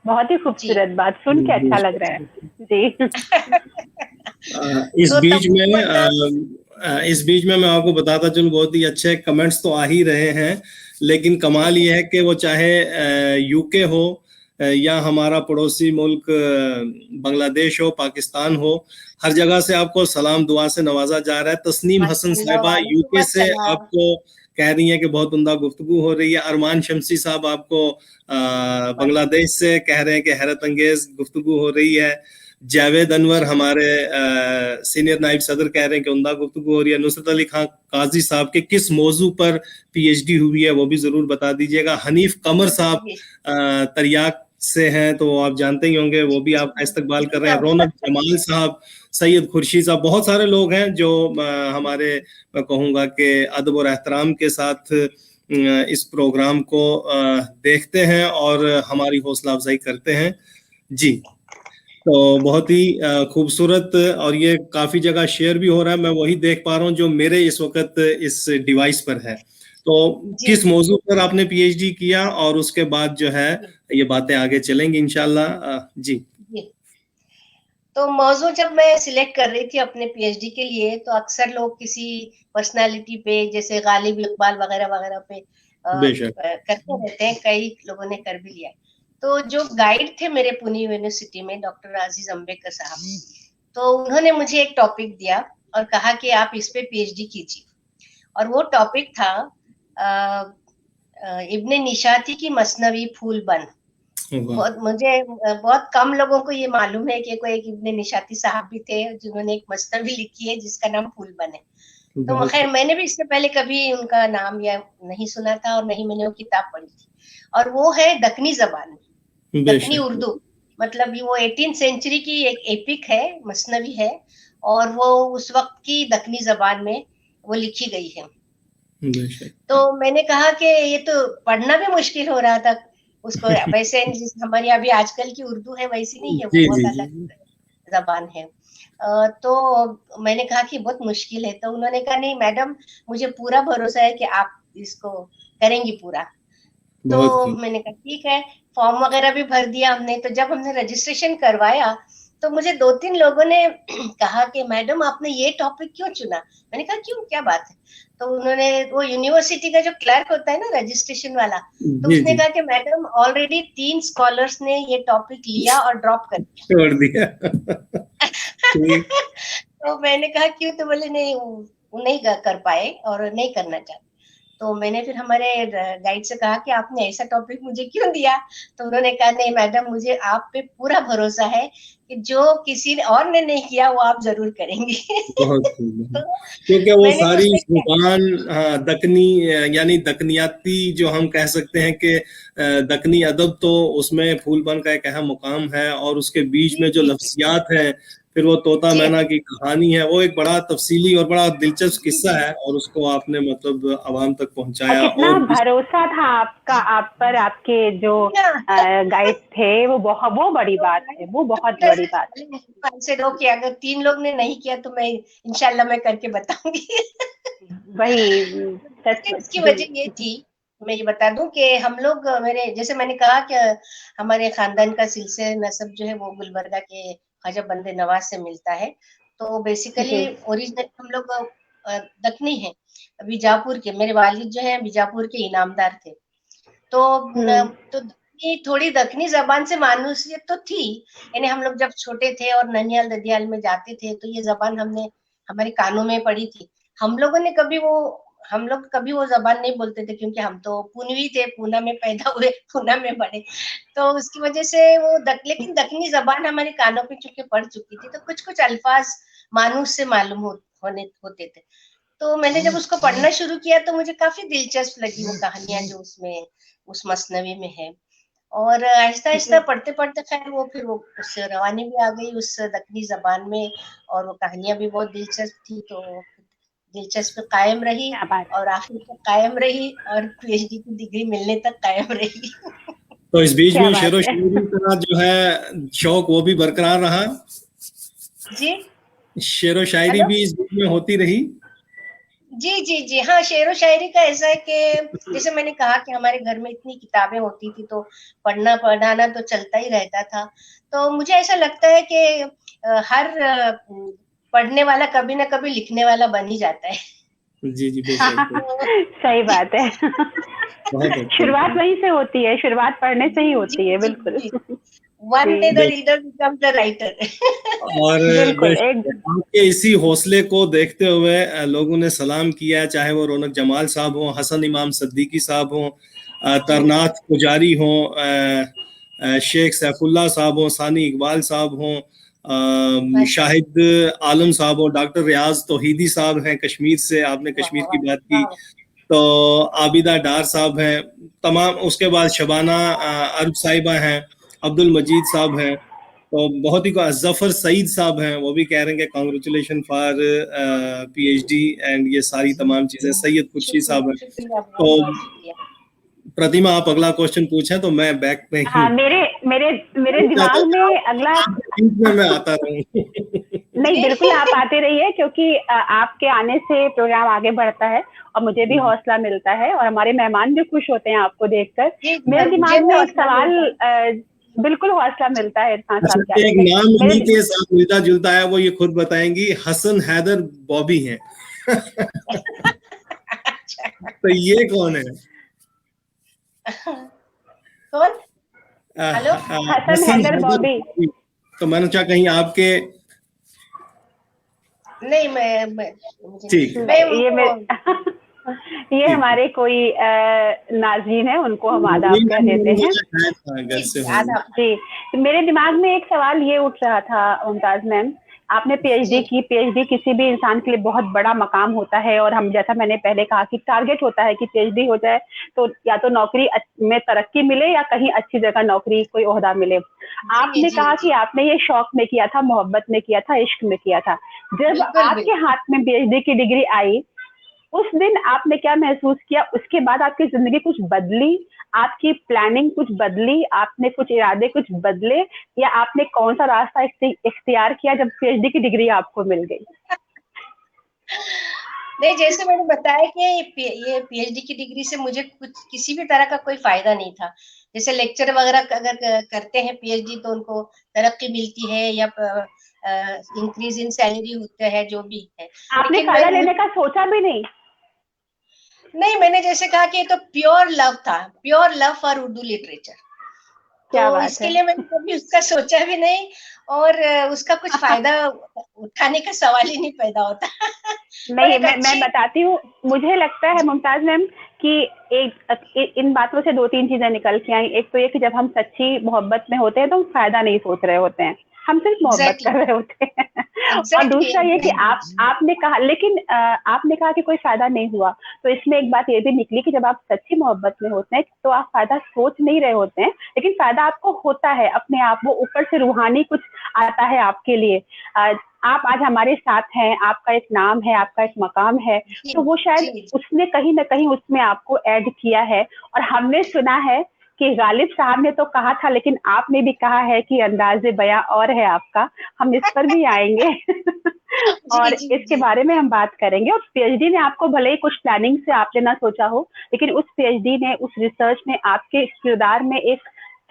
Speaker 2: बहुत ही खूबसूरत बात, सुन के अच्छा लग रहा है। जी।
Speaker 1: इस बीच में मैं आपको बताता चलूं, बहुत ही अच्छे कमेंट्स तो आ ही रहे हैं, लेकिन कमाल ये है कि वो चाहे यूके हो या हमारा पड़ोसी मुल्क बांग्लादेश हो, पाकिस्तान हो, हर जगह से आपको सलाम दुआ से नवाजा जा रहा है। तस्नीम हसन साहिबा यूके से आपको कह रही है कि बहुत उम्दा गुफ्तगू हो रही है। अरमान शमसी साहब आपको बांग्लादेश से कह रहे हैं कि हैरत अंगेज गुफ्तगू हो रही है। जावेद अनवर हमारे सीनियर नाइब सदर कह रहे हैं कि उम्दा गुफ्तगू हो रही है। नुसरत अली खान काजी साहब के किस मौजू पर पीएचडी हुई है वो भी जरूर बता दीजिएगा। हनीफ कमर साहब तरियाक से हैं, तो आप जानते ही होंगे, वो भी आप इस्तकबाल कर रहे हैं। रौनक जमाल साहब, सैयद खुर्शीद साहब, बहुत सारे लोग हैं जो हमारे, मैं कहूँगा कि अदब और एहतराम के साथ इस प्रोग्राम को देखते हैं और हमारी हौसला अफजाई करते हैं। जी, तो बहुत ही खूबसूरत, और ये काफी जगह शेयर भी हो रहा है, मैं वही देख पा रहा हूँ जो मेरे इस वक्त इस डिवाइस पर है। तो किस मौजू पर आपने पीएचडी किया, और उसके बाद जो है ये बातें आगे चलेंगी इंशाल्लाह। जी।
Speaker 3: तो मौजू जब मैं सिलेक्ट कर रही थी अपने पीएचडी के लिए, तो अक्सर लोग किसी पर्सनालिटी पे, जैसे गालिब इकबाल वगैरह वगैरह पे करते रहते हैं, कई लोगों ने कर भी लिया। तो जो गाइड थे मेरे पुणे यूनिवर्सिटी में, डॉक्टर अजीज अम्बेकर साहब, तो उन्होंने मुझे एक टॉपिक दिया और कहा कि आप इस पे पीएचडी कीजिए। और वो टॉपिक था इब्ने निशाती की मसनवी फूल बन। बहुत कम लोगों को ये मालूम है कि कोई एक इब्ने निशाती साहब भी थे जिन्होंने एक मसनवी लिखी है जिसका नाम फूल बन है। तो खैर मैंने भी इससे पहले कभी उनका नाम या नहीं सुना था और नहीं मैंने वो किताब पढ़ी थी। और वो है दक्कनी जबान में, दक्कनी उर्दू, मतलब वो 18वीं सेंचुरी की एक एपिक है, मसनवी है, और वो उस वक्त की दक्कनी जबान में वो लिखी गई है। तो मैंने कहा कि ये तो पढ़ना भी मुश्किल हो रहा था उसको, वैसे हमारी अभी आजकल की उर्दू है वैसी नहीं है, वो बहुत अलग है। जबान है। तो मैंने कहा कि बहुत मुश्किल है, तो उन्होंने कहा नहीं मैडम, मुझे पूरा भरोसा है कि आप इसको करेंगी पूरा। तो
Speaker 1: बहुत खूब।
Speaker 3: मैंने कहा ठीक है, फॉर्म वगैरह भी भर दिया हमने। तो जब हमने रजिस्ट्रेशन करवाया तो मुझे 2-3 लोगों ने कहा कि मैडम आपने ये टॉपिक क्यों चुना? मैंने कहा क्यों, क्या बात है? तो उन्होंने, वो यूनिवर्सिटी का जो क्लर्क होता है ना रजिस्ट्रेशन वाला, तो
Speaker 1: जी
Speaker 3: उसने
Speaker 1: जी,
Speaker 3: कहा कि मैडम ऑलरेडी 3 स्कॉलर्स ने ये टॉपिक लिया और ड्रॉप कर दिया।
Speaker 1: छोड़ दिया। ठीक।
Speaker 3: तो मैंने कहा क्यों? तो बोले नहीं, वो नहीं कर पाए और नहीं करना चाहते। तो मैंने फिर हमारे गाइड से कहा कि आपने ऐसा टॉपिक मुझे क्यों दिया? तो उन्होंने कहा नहीं मैडम, मुझे आप पे पूरा भरोसा है कि जो किसी और ने नहीं किया वो आप जरूर करेंगी।
Speaker 1: बहुत खूब।
Speaker 3: तो
Speaker 1: क्योंकि वो
Speaker 3: मैंने
Speaker 1: सारी
Speaker 3: सोचा कि
Speaker 1: जुबान, हाँ, दकनी, यानी दकनियाती जो हम कह सकते हैं कि दकनी अदब, तो उसमें फूलबन का एक अहम मुकाम है, और उसके बीच
Speaker 3: जी
Speaker 1: में जो
Speaker 3: जी जी
Speaker 1: लफ्जियात हैं, फिर वो तोता
Speaker 3: जी
Speaker 1: मैना की कहानी है, वो एक बड़ा तफसीली और बड़ा दिलचस्प
Speaker 3: जी
Speaker 1: किस्सा
Speaker 3: जी
Speaker 1: है, और उसको आपने मतलब आवाम तक
Speaker 2: और
Speaker 1: पहुंचाया।
Speaker 2: कितना
Speaker 1: और
Speaker 2: भरोसा था आपका, आप पर, आपके जो गाइड थे, वो बड़ी बात है, वो बहुत बड़ी बात
Speaker 3: से रो कि अगर 3 लोग ने नहीं किया तो मैं इंशाल्लाह मैं करके बताऊंगी।
Speaker 2: है। वही, सच
Speaker 3: लेकिन
Speaker 2: में
Speaker 3: इसकी
Speaker 2: दिल।
Speaker 3: वजह ये थी, मैं ये बता दूं कि हम लोग, मेरे जैसे मैंने कहा कि हमारे खानदान का सिलसिला नसब जो है वो गुलबर्गा के ख्वाजा बंदे नवाज से मिलता है। तो बेसिकली
Speaker 2: जी।
Speaker 3: ओरिजिनल हम लोग दखनी है, बीजापुर के। मेरे वालिद जो है बीजापुर के इनामदार थे। तो
Speaker 2: हम्म।
Speaker 3: तो दखनी, थोड़ी दखनी जबान से मानूसियत तो थी। यानी हम लोग जब छोटे थे और ननियाल ददियाल में जाते थे तो ये जबान हमने हमारे कानों में पड़ी थी। हम लोगों ने कभी वो हम लोग कभी वो जबान नहीं बोलते थे, क्योंकि हम तो पूनवी थे, पूना में पैदा हुए, पूना में बड़े। तो उसकी वजह से वो लेकिन दखनी जबान हमारे कानों पे चुके पड़ चुकी थी, तो कुछ कुछ अल्फाज मानूस से मालूम होते थे। तो मैंने जब उसको पढ़ना शुरू किया तो मुझे काफी दिलचस्प लगी वो कहानियां जो उसमें उस मसनवी में है। और आहिस्ता आहिस्ता
Speaker 2: जी।
Speaker 3: पढ़ते पढ़ते खैर वो फिर वो उससे रवानी भी आ गई उस दक्कनी जबान में, और वो कहानियां भी बहुत दिलचस्प थी। तो दिलचस्प कायम रही,
Speaker 2: क्या बात है।
Speaker 3: और आखिर तक कायम रही, और पीएचडी की डिग्री मिलने तक कायम रही।
Speaker 1: तो इस बीच
Speaker 2: क्या
Speaker 1: में
Speaker 2: बात
Speaker 1: शेरो
Speaker 2: है।
Speaker 1: शायरी का जो है शौक, वो भी बरकरार रहा।
Speaker 3: जी
Speaker 1: शेरो शायरी
Speaker 3: हेलो।
Speaker 1: भी इस बीच में होती रही।
Speaker 3: जी जी जी हाँ, शेरो शायरी का ऐसा है कि जैसे मैंने कहा कि हमारे घर में इतनी किताबें होती थी, तो पढ़ना पढ़ाना तो चलता ही रहता था। तो मुझे ऐसा लगता है कि हर पढ़ने वाला कभी ना कभी लिखने वाला बन ही जाता है।
Speaker 1: जी जी, बेशक।
Speaker 2: सही बात है।
Speaker 1: बहुत अच्छा।
Speaker 2: शुरुआत वहीं से होती है, शुरुआत पढ़ने से ही
Speaker 3: जी
Speaker 2: होती है,
Speaker 3: जी
Speaker 2: बिल्कुल।
Speaker 3: जी, वन डे
Speaker 2: जी,
Speaker 3: the reader becomes the writer.
Speaker 1: और
Speaker 2: बिल्कुल एक।
Speaker 1: आपके इसी हौसले को देखते हुए लोगों ने सलाम किया है, चाहे वो रौनक जमाल साहब हो, हसन इमाम सिद्दीकी साहब हो,
Speaker 3: जी
Speaker 1: तरनाथ पुजारी हो, शेख सैफुल्लाह साहब हो, सानी इकबाल साहब हो,
Speaker 3: माशा
Speaker 1: शाहिद आलम साहब हो, डॉक्टर रियाज तौहीदी साहब हैं कश्मीर से, आपने
Speaker 3: वाह
Speaker 1: कश्मीर की
Speaker 3: वाह
Speaker 1: बात की,
Speaker 3: वाह।
Speaker 1: तो आबिदा डार साहब हैं तमाम, उसके बाद शबाना अरब साहिबा हैं, अब्दुल मजीद साहब हैं, तो बहुत ही जफर सईद साहब हैं, वो भी कह रहे हैं कि कॉन्ग्रेचुलेशन फॉर पीएचडी एंड ये सारी तमाम चीजें। सैयद कुर्शी
Speaker 3: शुक्रिया
Speaker 1: साहब हैं।
Speaker 3: शुक्रिया,
Speaker 1: तो
Speaker 3: बहुत बहुत शुक्रिया।
Speaker 1: प्रतिमा, आप अगला क्वेश्चन पूछें तो मैं बैक में ही
Speaker 2: हाँ, मेरे मेरे मेरे
Speaker 1: नहीं चाहता
Speaker 2: दिमाग
Speaker 1: कि
Speaker 2: में अगला।
Speaker 1: आपके बीच में मैं आता रहूं।
Speaker 2: नहीं,
Speaker 3: जी
Speaker 2: बिल्कुल आप आते रहिए, क्योंकि आपके आने से प्रोग्राम आगे बढ़ता है और मुझे भी हौसला मिलता है, और हमारे मेहमान भी खुश होते हैं आपको देखकर।
Speaker 3: जी,
Speaker 2: मेरे
Speaker 3: मुझे
Speaker 2: दिमाग
Speaker 3: भी
Speaker 2: में एक
Speaker 3: हौसला
Speaker 2: सवाल,
Speaker 3: मिलता है।
Speaker 2: बिल्कुल हौसला मिलता है इरफान
Speaker 1: अच्छा,
Speaker 2: साहब के आने
Speaker 1: एक
Speaker 2: से।
Speaker 1: नाम
Speaker 2: मेरे
Speaker 1: इन्हीं के साथ मिलता जुलता है, वो ये खुद बताएंगी, हसन हैदर बॉबी हैं।
Speaker 3: अच्छा।
Speaker 1: तो ये कौन है?
Speaker 3: कौन? हेलो।
Speaker 2: हसन
Speaker 1: हसन
Speaker 2: हैदर
Speaker 1: हैदर
Speaker 2: बॉबी।
Speaker 1: बॉबी। तो मैंने सोचा कहीं आपके।
Speaker 3: नहीं, मैं मुझे नहीं,
Speaker 1: ठीक है।
Speaker 3: मैं
Speaker 2: ये
Speaker 3: उनको।
Speaker 2: मेरे ये
Speaker 1: ठीक है।
Speaker 2: हमारे कोई नाज़रीन है, उनको हम आदाब
Speaker 1: नहीं,
Speaker 2: कह
Speaker 1: मैंने
Speaker 2: देते हैं।
Speaker 1: सोचा शायद, हाँ, घर
Speaker 3: जी
Speaker 1: से
Speaker 3: जी,
Speaker 1: होंगे।
Speaker 3: आदाब।
Speaker 2: जी, तो मेरे दिमाग में एक सवाल ये उठ रहा था मुमताज मैम, आपने पीएचडी
Speaker 3: जी
Speaker 2: की। पीएचडी किसी भी इंसान के लिए बहुत बड़ा मकाम होता है, और हम, जैसा मैंने पहले कहा, कि टारगेट होता है कि पीएचडी हो जाए तो या तो नौकरी में तरक्की मिले, या कहीं अच्छी जगह नौकरी, कोई ओहदा मिले।
Speaker 3: जी
Speaker 2: आपने
Speaker 3: जी
Speaker 2: कहा कि
Speaker 3: जी,
Speaker 2: आपने ये शौक में किया था, मोहब्बत में किया था, इश्क में किया था। जब
Speaker 3: बिल्कुल
Speaker 2: आपके
Speaker 3: बिल्कुल।
Speaker 2: हाथ में पीएचडी की डिग्री आई, उस दिन आपने क्या महसूस किया? उसके बाद आपकी ज़िंदगी कुछ बदली? आपकी प्लानिंग कुछ बदली? आपने कुछ इरादे कुछ बदले? या आपने कौन-सा रास्ता इख्तियार किया जब पीएचडी की डिग्री आपको मिल गई?
Speaker 3: नहीं, जैसे मैंने बताया कि ये पीएचडी की डिग्री से मुझे कुछ किसी भी तरह का कोई फ़ायदा नहीं था। जैसे लेक्चर वगैरह अगर करते हैं पीएचडी तो उनको तरक्की मिलती है या इंक्रीज़ इन सैलरी होता है, जो भी है।
Speaker 2: आपने
Speaker 3: लेकिन
Speaker 2: फ़ायदा लेने का सोचा भी नहीं?
Speaker 3: नहीं, मैंने जैसे कहा कि ये तो प्योर लव था, pure love for Urdu literature. तो
Speaker 2: क्या बात
Speaker 3: इसके
Speaker 2: है!
Speaker 3: लिए मैंने कभी उसका सोचा भी नहीं और उसका कुछ फ़ायदा उठाने का सवाल ही नहीं पैदा होता। और
Speaker 2: नहीं,
Speaker 3: एक
Speaker 2: मैं
Speaker 3: अच्छी
Speaker 2: बताती हूँ, मुझे लगता है मुमताज़ मैम कि इन बातों से 2-3 चीज़ें निकल के आई। एक तो ये कि जब हम सच्ची मोहब्बत में होते हैं तो हम फ़ायदा नहीं सोच रहे होते हैं, हम सिर्फ़ मोहब्बत
Speaker 3: एग्ज़ैक्टली,
Speaker 2: कर रहे होते हैं। और
Speaker 3: एग्ज़ैक्टली,
Speaker 2: दूसरा ये कि
Speaker 3: एग्ज़ैक्टली।
Speaker 2: आपने कहा, लेकिन आपने कहा कि कोई फ़ायदा नहीं हुआ, तो इसमें एक बात ये भी निकली कि जब आप सच्ची मोहब्बत में होते हैं तो आप फ़ायदा सोच नहीं रहे होते हैं, लेकिन फ़ायदा आपको होता है अपने आप, वो ऊपर से रूहानी कुछ आता है आपके लिए। अ, आप आज हमारे साथ हैं, आपका एक नाम है, आपका एक मकाम है,
Speaker 3: जी,
Speaker 2: तो वो शायद
Speaker 3: जी, जी।
Speaker 2: उसने कहीं न कहीं उसमें आपको ऐड किया है। और हमने सुना है कि गालिब साहब ने तो कहा था, लेकिन आपने भी कहा है कि अंदाज़े बयाँ और है आपका, हम इस पर भी आएँगे।
Speaker 3: जी,
Speaker 2: और
Speaker 3: जी,
Speaker 2: इसके
Speaker 3: जी।
Speaker 2: बारे में हम बात करेंगे। और पीएचडी ने आपको भले ही कुछ प्लानिंग से आपने ना सोचा हो, लेकिन उस पीएचडी ने, उस रिसर्च ने आपके किरदार में एक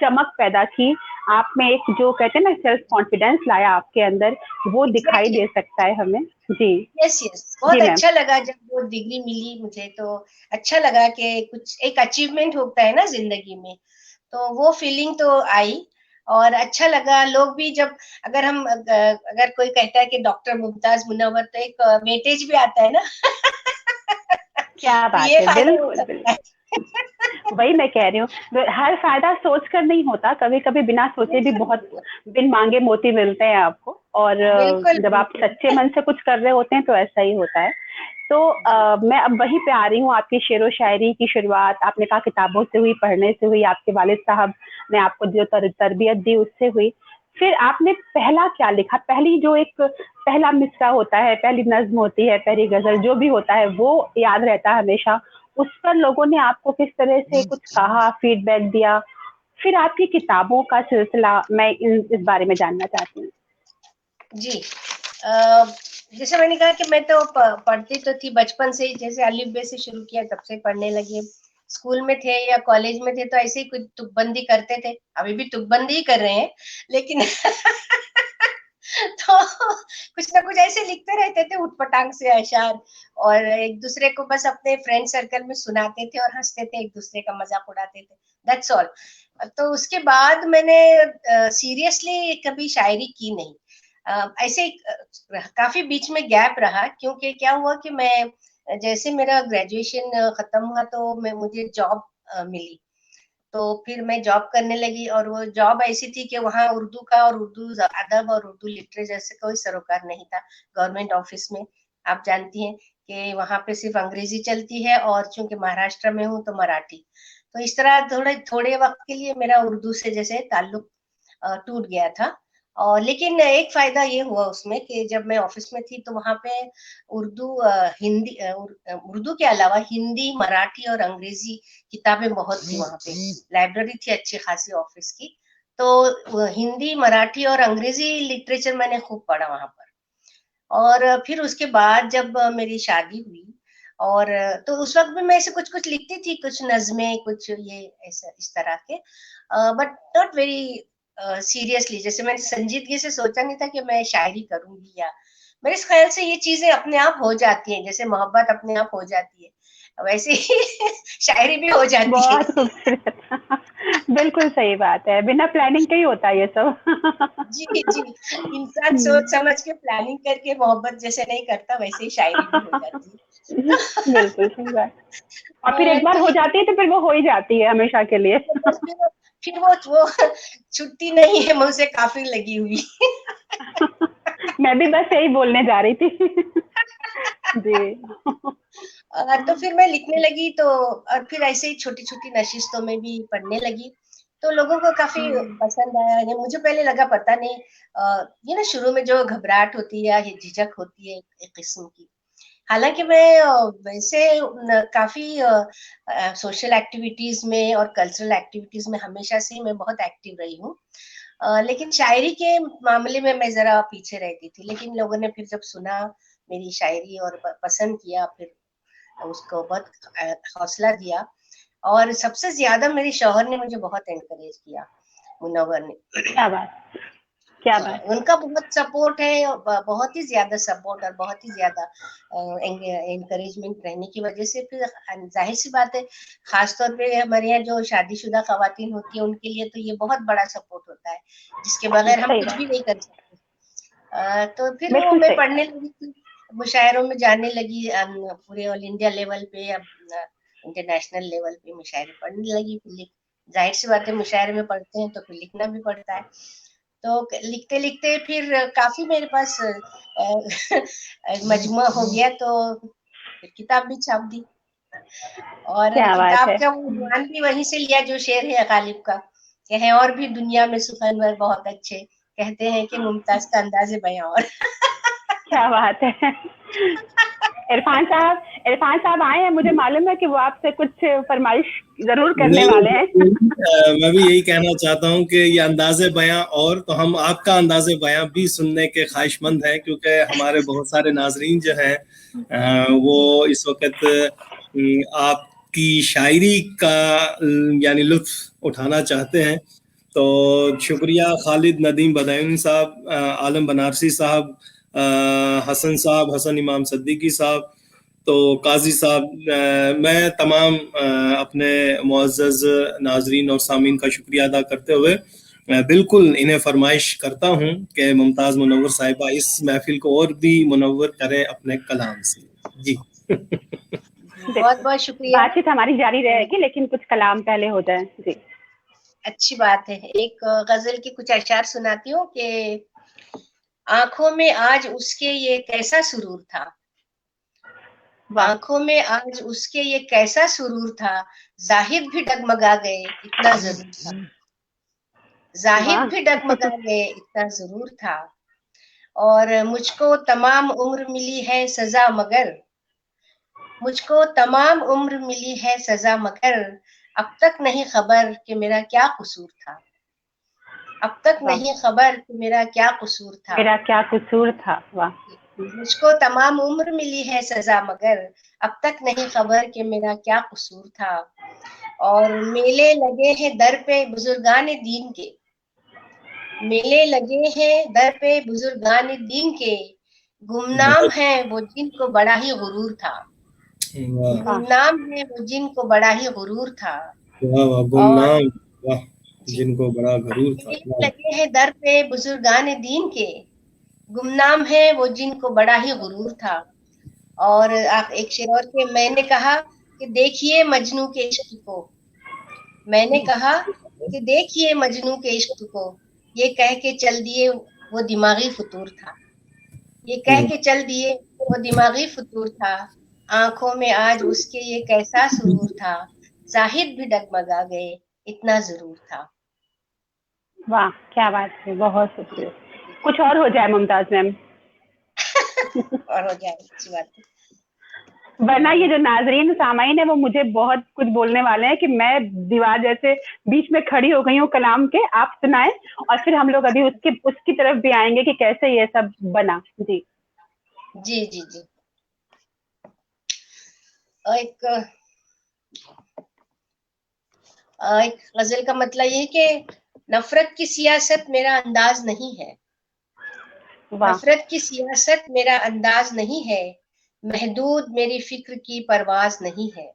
Speaker 2: चमक पैदा की, आप में एक जो कहते हैं ना सेल्फ कॉन्फिडेंस लाया आपके अंदर, वो दिखाई
Speaker 3: एग्ज़ैक्टली।
Speaker 2: दे सकता है हमें। जी,
Speaker 3: यस, यस।
Speaker 2: जी
Speaker 3: बहुत
Speaker 2: मैम।
Speaker 3: अच्छा लगा जब वो डिग्री मिली मुझे तो अच्छा लगा कि कुछ एक अचीवमेंट होता है ना ज़िंदगी में, तो वो फीलिंग तो आई और अच्छा लगा। लोग भी जब अगर हम अगर कोई कहता है कि डॉक्टर मुमताज़ मुनव्वर तो एक वेटेज भी आता है ना।
Speaker 2: क्या
Speaker 3: तो
Speaker 2: बात
Speaker 3: ये
Speaker 2: है!
Speaker 3: फ़ायदा हो
Speaker 2: बिल्कुल,
Speaker 3: सकता है।
Speaker 2: बिल्कुल। वही मैं कह रही हूँ, हर फ़ायदा सोच कर नहीं होता, कभी-कभी बिना सोचे भी बहुत बिन माँगे मोती मिलते हैं आपको। और
Speaker 3: बिल्कुल,
Speaker 2: जब आप
Speaker 3: बिल्कुल।
Speaker 2: सच्चे मन से कुछ कर रहे होते हैं तो ऐसा ही होता है। तो
Speaker 3: जी।
Speaker 2: मैं अब वहीं पे आ रही हूँ, आपकी शेरो-शायरी की शुरुआत आपने कहा किताबों से हुई, पढ़ने से हुई, आपके वालिद साहब ने आपको जो तरबियत दी उससे हुई। फिर आपने पहला क्या लिखा? पहली जो एक पहला मिसरा होता है, पहली नज़्म होती है, पहली ग़ज़ल जो भी होता है वो याद रहता है हमेशा। उस पर लोगों ने आपको किस तरह से कुछ कहा, फीडबैक दिया? फिर आपकी किताबों का सिलसिला, मैं इस बारे में जानना चाहती हूँ।
Speaker 3: जी। अ, जैसे मैंने कहा कि मैं तो पढ़ती तो थी बचपन से ही, जैसे अलिफ बे से शुरू किया तब से पढ़ने लगी। स्कूल में थे या कॉलेज में थे तो ऐसे ही कुछ तुकबंदी करते थे, अभी भी तुकबंदी ही कर रहे हैं, लेकिन तो कुछ ना कुछ ऐसे लिखते रहते थे उटपटांग से अशआर और एक दूसरे को बस अपने फ्रेंड सर्कल में सुनाते थे और हंसते थे, एक दूसरे का मजाक उड़ाते थे, दैट्स ऑल। तो उसके बाद मैंने सीरियसली कभी शायरी की नहीं। ऐसे ही काफ़ी बीच में गैप रहा क्योंकि क्या हुआ कि मैं जैसे मेरा ग्रेजुएशन खत्म हुआ तो मैं मुझे जॉब मिली। तो फिर मैं जॉब करने लगी और वो जॉब ऐसी थी कि वहाँ उर्दू का और उर्दू अदब और उर्दू लिटरेचर से कोई सरोकार नहीं था गवर्नमेंट ऑफिस में। आप जानती हैं कि वहाँ पे सिर्फ अंग्रेजी चलती है और चूँकि महाराष्ट्र में हूँ तो मराठी। तो इस तरह थोड़े थोड़े वक़्त के लिए मेरा उर्दू से जैसे ताल्लुक टूट गया था। और लेकिन एक फ़ायदा ये हुआ उसमें कि जब मैं ऑफिस में थी तो वहाँ पे उर्दू के अलावा हिंदी, मराठी और अंग्रेज़ी किताबें बहुत थी वहाँ पे, लाइब्रेरी थी अच्छी खासी ऑफिस की। तो हिंदी, मराठी और अंग्रेज़ी लिटरेचर मैंने खूब पढ़ा वहाँ पर। और फिर उसके बाद जब मेरी शादी हुई और तो उस वक़्त भी मैं ऐसे कुछ-कुछ लिखती थी, कुछ नज़्में, कुछ ये ऐसा इस तरह के बट नॉट वेरी सीरियसली जैसे मैंने संजीदगी से सोचा नहीं था कि मैं शायरी करूँगी या मेरे ख़्याल से ये चीज़ें अपने आप हो जाती हैं, जैसे मोहब्बत अपने आप हो जाती है, वैसे ही शायरी भी हो जाती
Speaker 2: बहुत
Speaker 3: है।
Speaker 2: खूबसूरत। बिल्कुल सही बात है, बिना प्लानिंग के ही होता है ये सब।
Speaker 3: जी, जी। इंसान सोच
Speaker 2: हुँ।
Speaker 3: समझ के प्लानिंग करके मोहब्बत जैसे नहीं करता वैसे ही शायरी भी हो जाती है।
Speaker 2: बिल्कुल सही बात। और फिर एक
Speaker 3: तो
Speaker 2: बार हो
Speaker 3: लेकिन
Speaker 2: जाती है तो फिर वो हो ही जाती है हमेशा के लिए।
Speaker 3: बस फिर वो छुट्टी नहीं है मुँह से काफ़ी लगी हुई।
Speaker 2: मैं भी बस यही बोलने जा रही थी। जी।
Speaker 3: तो फिर मैं लिखने लगी तो और फिर ऐसे ही छोटी-छोटी नशिस्तों में भी पढ़ने लगी। तो लोगों को काफ़ी
Speaker 2: हुँ।
Speaker 3: पसंद आया। ये मुझे पहले लगा पता नहीं ये ना शुरू में जो घबराहट होती है या झिझक होती है एक किस्म की, हालांकि मैं वैसे काफी सोशल एक्टिविटीज में और कल्चरल एक्टिविटीज में हमेशा से मैं बहुत एक्टिव रही हूँ। लेकिन शायरी के मामले में मैं जरा पीछे रहती थी, लेकिन लोगों ने फिर जब सुना मेरी शायरी और पसंद किया, फिर उसको बहुत हौसला दिया। और सबसे ज्यादा मेरे शौहर ने मुझे बहुत एनकरेज किया, मुनव्वर ने।
Speaker 2: क्या बात, क्या बात।
Speaker 3: उनका बहुत सपोर्ट है, बहुत ही ज्यादा सपोर्ट और बहुत ही ज्यादा एनकरेजमेंट रहने की वजह से फिर जाहिर सी बात है, खासतौर पे हमारे यहाँ जो शादीशुदा खवातीन होती है उनके लिए तो ये बहुत बड़ा सपोर्ट होता है, जिसके बगैर हम कुछ भी नहीं कर सकते। तो फिर वो मैं पढ़ने लगी थी, मुशायरों में जाने लगी, पूरे ऑल इंडिया लेवल पे, अब इंटरनेशनल लेवल पे मुशायरे पढ़ने लगी। फिर जाहिर सी बात है, मुशायरे में पढ़ते हैं तो फिर लिखना भी पड़ता है। तो लिखते लिखते फिर काफी मेरे पास मजमुआ हो गया, तो फिर किताब भी छाप दी। और किताब का उन्वान भी वहीं से लिया जो शेर है गालिब का, कि है और भी दुनिया में सुखनवर बहुत अच्छे, कहते हैं कि मुमताज का अंदाज़े बयां और।
Speaker 2: क्या बात है। इरफान साहब आए हैं, मुझे मालूम है कि वो आपसे कुछ फरमाइश जरूर करने वाले हैं।
Speaker 1: मैं भी यही कहना चाहता हूँ कि ये अंदाज़े बयां और, तो हम आपका अंदाज़े बयां भी सुनने के ख्वाहिशमंद हैं, क्योंकि हमारे बहुत सारे नाजरीन जो हैं वो इस वक्त आपकी शायरी का यानी लुत्फ उठाना चाहते हैं। तो शुक्रिया खालिद नदीम बदायूं साहब, आलम बनारसी साहब, हसन साहब, हसन इमाम सिद्दीकी साहब, तो काजी साहब, मैं तमाम अपने मुअज़्ज़ज़ नाजरीन और सामीन का शुक्रिया अदा करते हुए बिल्कुल इन्हें फरमाइश करता हूँ कि मुमताज़ मुनव्वर साहिबा इस महफिल को और भी मुनव्वर करें अपने कलाम से। जी
Speaker 3: बहुत बहुत शुक्रिया।
Speaker 2: बातचीत हमारी जारी रहेगी, लेकिन कुछ कलाम पहले हो जाए। जी
Speaker 3: अच्छी बात है। एक गजल की कुछ अशार सुनाती हूँ कि आंखों में आज उसके ये कैसा सुरूर था, आंखों में आज उसके ये कैसा सुरूर था, जाहिद भी डगमगा गए इतना जरूर था, जाहिद भी डगमगा गए इतना जरूर था। और मुझको तमाम उम्र मिली है सजा मगर, मुझको तमाम उम्र मिली है सजा मगर, अब तक नहीं खबर कि मेरा क्या कसूर था, अब तक नहीं खबर कि मेरा क्या कसूर था,
Speaker 2: मेरा क्या कसूर था। वाह।
Speaker 3: मुझको तमाम उम्र मिली है सजा मगर, अब तक नहीं खबर कि मेरा क्या कसूर था। और मेले लगे हैं दर पे बुजुर्गान दीन के, मेले लगे हैं दर पे बुजुर्गान दीन के, गुमनाम है वो जिनको बड़ा ही गुरूर था, गुमनाम है वो जिनको बड़ा ही गुरूर था।
Speaker 1: गुमनाम, वाह, जिनको बड़ा गुरूर था।
Speaker 3: मेले लगे हैं दर पे बुजुर्गान दीन के, गुमनाम है वो जिनको बड़ा ही गुरूर था। और आप एक शेर और के, मैंने कहा कि देखिए मजनू के इश्क को, मैंने कहा कि देखिए मजनू के इश्क को, ये कह के चल दिए वो दिमागी फतूर था, ये कह के चल दिए वो दिमागी फतूर था, आंखों में आज उसके ये कैसा सुरूर था, जाहिद भी डगमगा गए इतना जरूर था।
Speaker 2: वाह, क्या बात है, बहुत शुक्रिया। कुछ और हो जाए मुमताज मैम।
Speaker 3: और हो जाए, अच्छी बात है।
Speaker 2: वरना ये जो नाजरीन सामाइन है वो मुझे बहुत कुछ बोलने वाले हैं कि मैं दीवार जैसे बीच में खड़ी हो गई हूँ कलाम के। आप सुनाए और फिर हम लोग अभी उसकी तरफ भी आएंगे कि कैसे ये सब बना। जी
Speaker 3: जी जी जी। एक गजल का मतलब ये है कि नफरत की सियासत मेरा अंदाज नहीं है, नफरत की सियासत मेरा अंदाज नहीं है, महदूद मेरी फिक्र की परवाज नहीं है,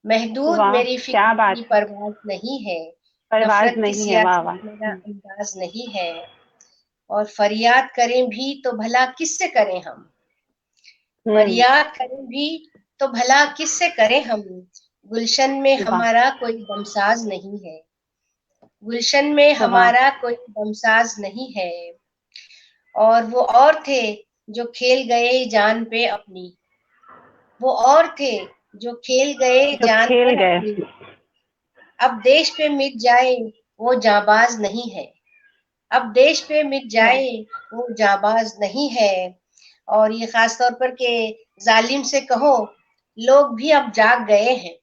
Speaker 3: महदूद मेरी फिक्र की परवाज नहीं है, नफरत की सियासत मेरा अंदाज नहीं है। और फरियाद करें भी तो भला किससे करें हम, फरियाद करें भी तो भला किससे करें हम, गुलशन में हमारा कोई दमसाज नहीं है, गुलशन में हमारा कोई दमसाज नहीं है। और वो और थे जो खेल गए जान पे अपनी, वो और थे जो खेल गए जान पर अपनी, अब देश पे मिट जाए वो जाबाज नहीं है, अब देश पे मिट जाए वो जाबाज नहीं है। और ये खास तौर पर के जालिम से कहो लोग भी अब जाग गए हैं,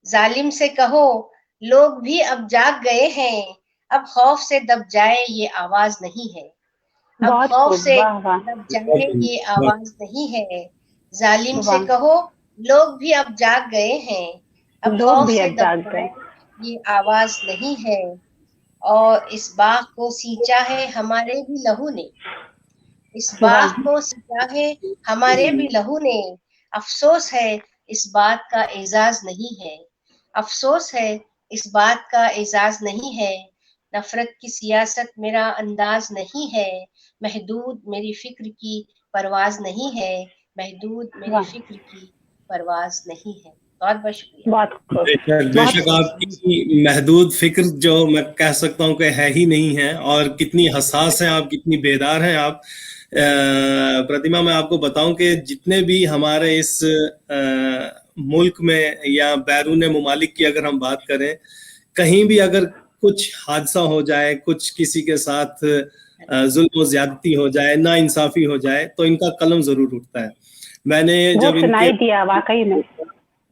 Speaker 3: जालिम से कहो लोग भी अब जाग गए हैं, अब खौफ से दब जाए ये आवाज नहीं है, अब
Speaker 2: बहुत
Speaker 3: खौफ
Speaker 2: खूब,
Speaker 3: से
Speaker 2: वाह वाह
Speaker 3: दब जाए ये आवाज नहीं है, जालिम से
Speaker 2: वाह।
Speaker 3: कहो लोग भी अब जाग गए हैं, अब
Speaker 2: लोग
Speaker 3: खौफ
Speaker 2: भी
Speaker 3: से
Speaker 2: अब
Speaker 3: दब
Speaker 2: जाग गए।
Speaker 3: जाए ये आवाज नहीं है, और इस बाग को सींचा है हमारे भी लहू ने, इस बाग
Speaker 2: वाह
Speaker 3: को सींचा है हमारे भी लहू ने, अफसोस है इस बात का एजाज नहीं है, अफसोस है इस बात का एजाज नहीं है, नफरत की सियासत मेरा अंदाज नहीं है, महदूद मेरी फिक्र की परवाज नहीं है, महदूद मेरी
Speaker 2: वाह,
Speaker 3: फिक्र की परवाज नहीं है। बहुत बहुत शुक्रिया।
Speaker 2: बहुत खूब,
Speaker 1: बेशक
Speaker 2: बहुत
Speaker 1: बेशक,
Speaker 2: खूब।
Speaker 1: आपकी महदूद फिक्र जो मैं कह सकता हूँ कि है ही नहीं है, और कितनी हसास हैं आप, कितनी बेदार हैं आप। प्रतिमा, मैं आपको बताऊं कि जितने भी हमारे इस मुल्क में या बैरून मुमालिक की अगर हम बात करें, कहीं भी अगर कुछ हादसा हो जाए, कुछ किसी के साथ जुल्म ज्यादती हो जाए, ना इंसाफी हो जाए, तो इनका कलम जरूर उठता है। मैंने
Speaker 2: वो
Speaker 1: जब इनके
Speaker 2: सुनाई दिया वाकई में।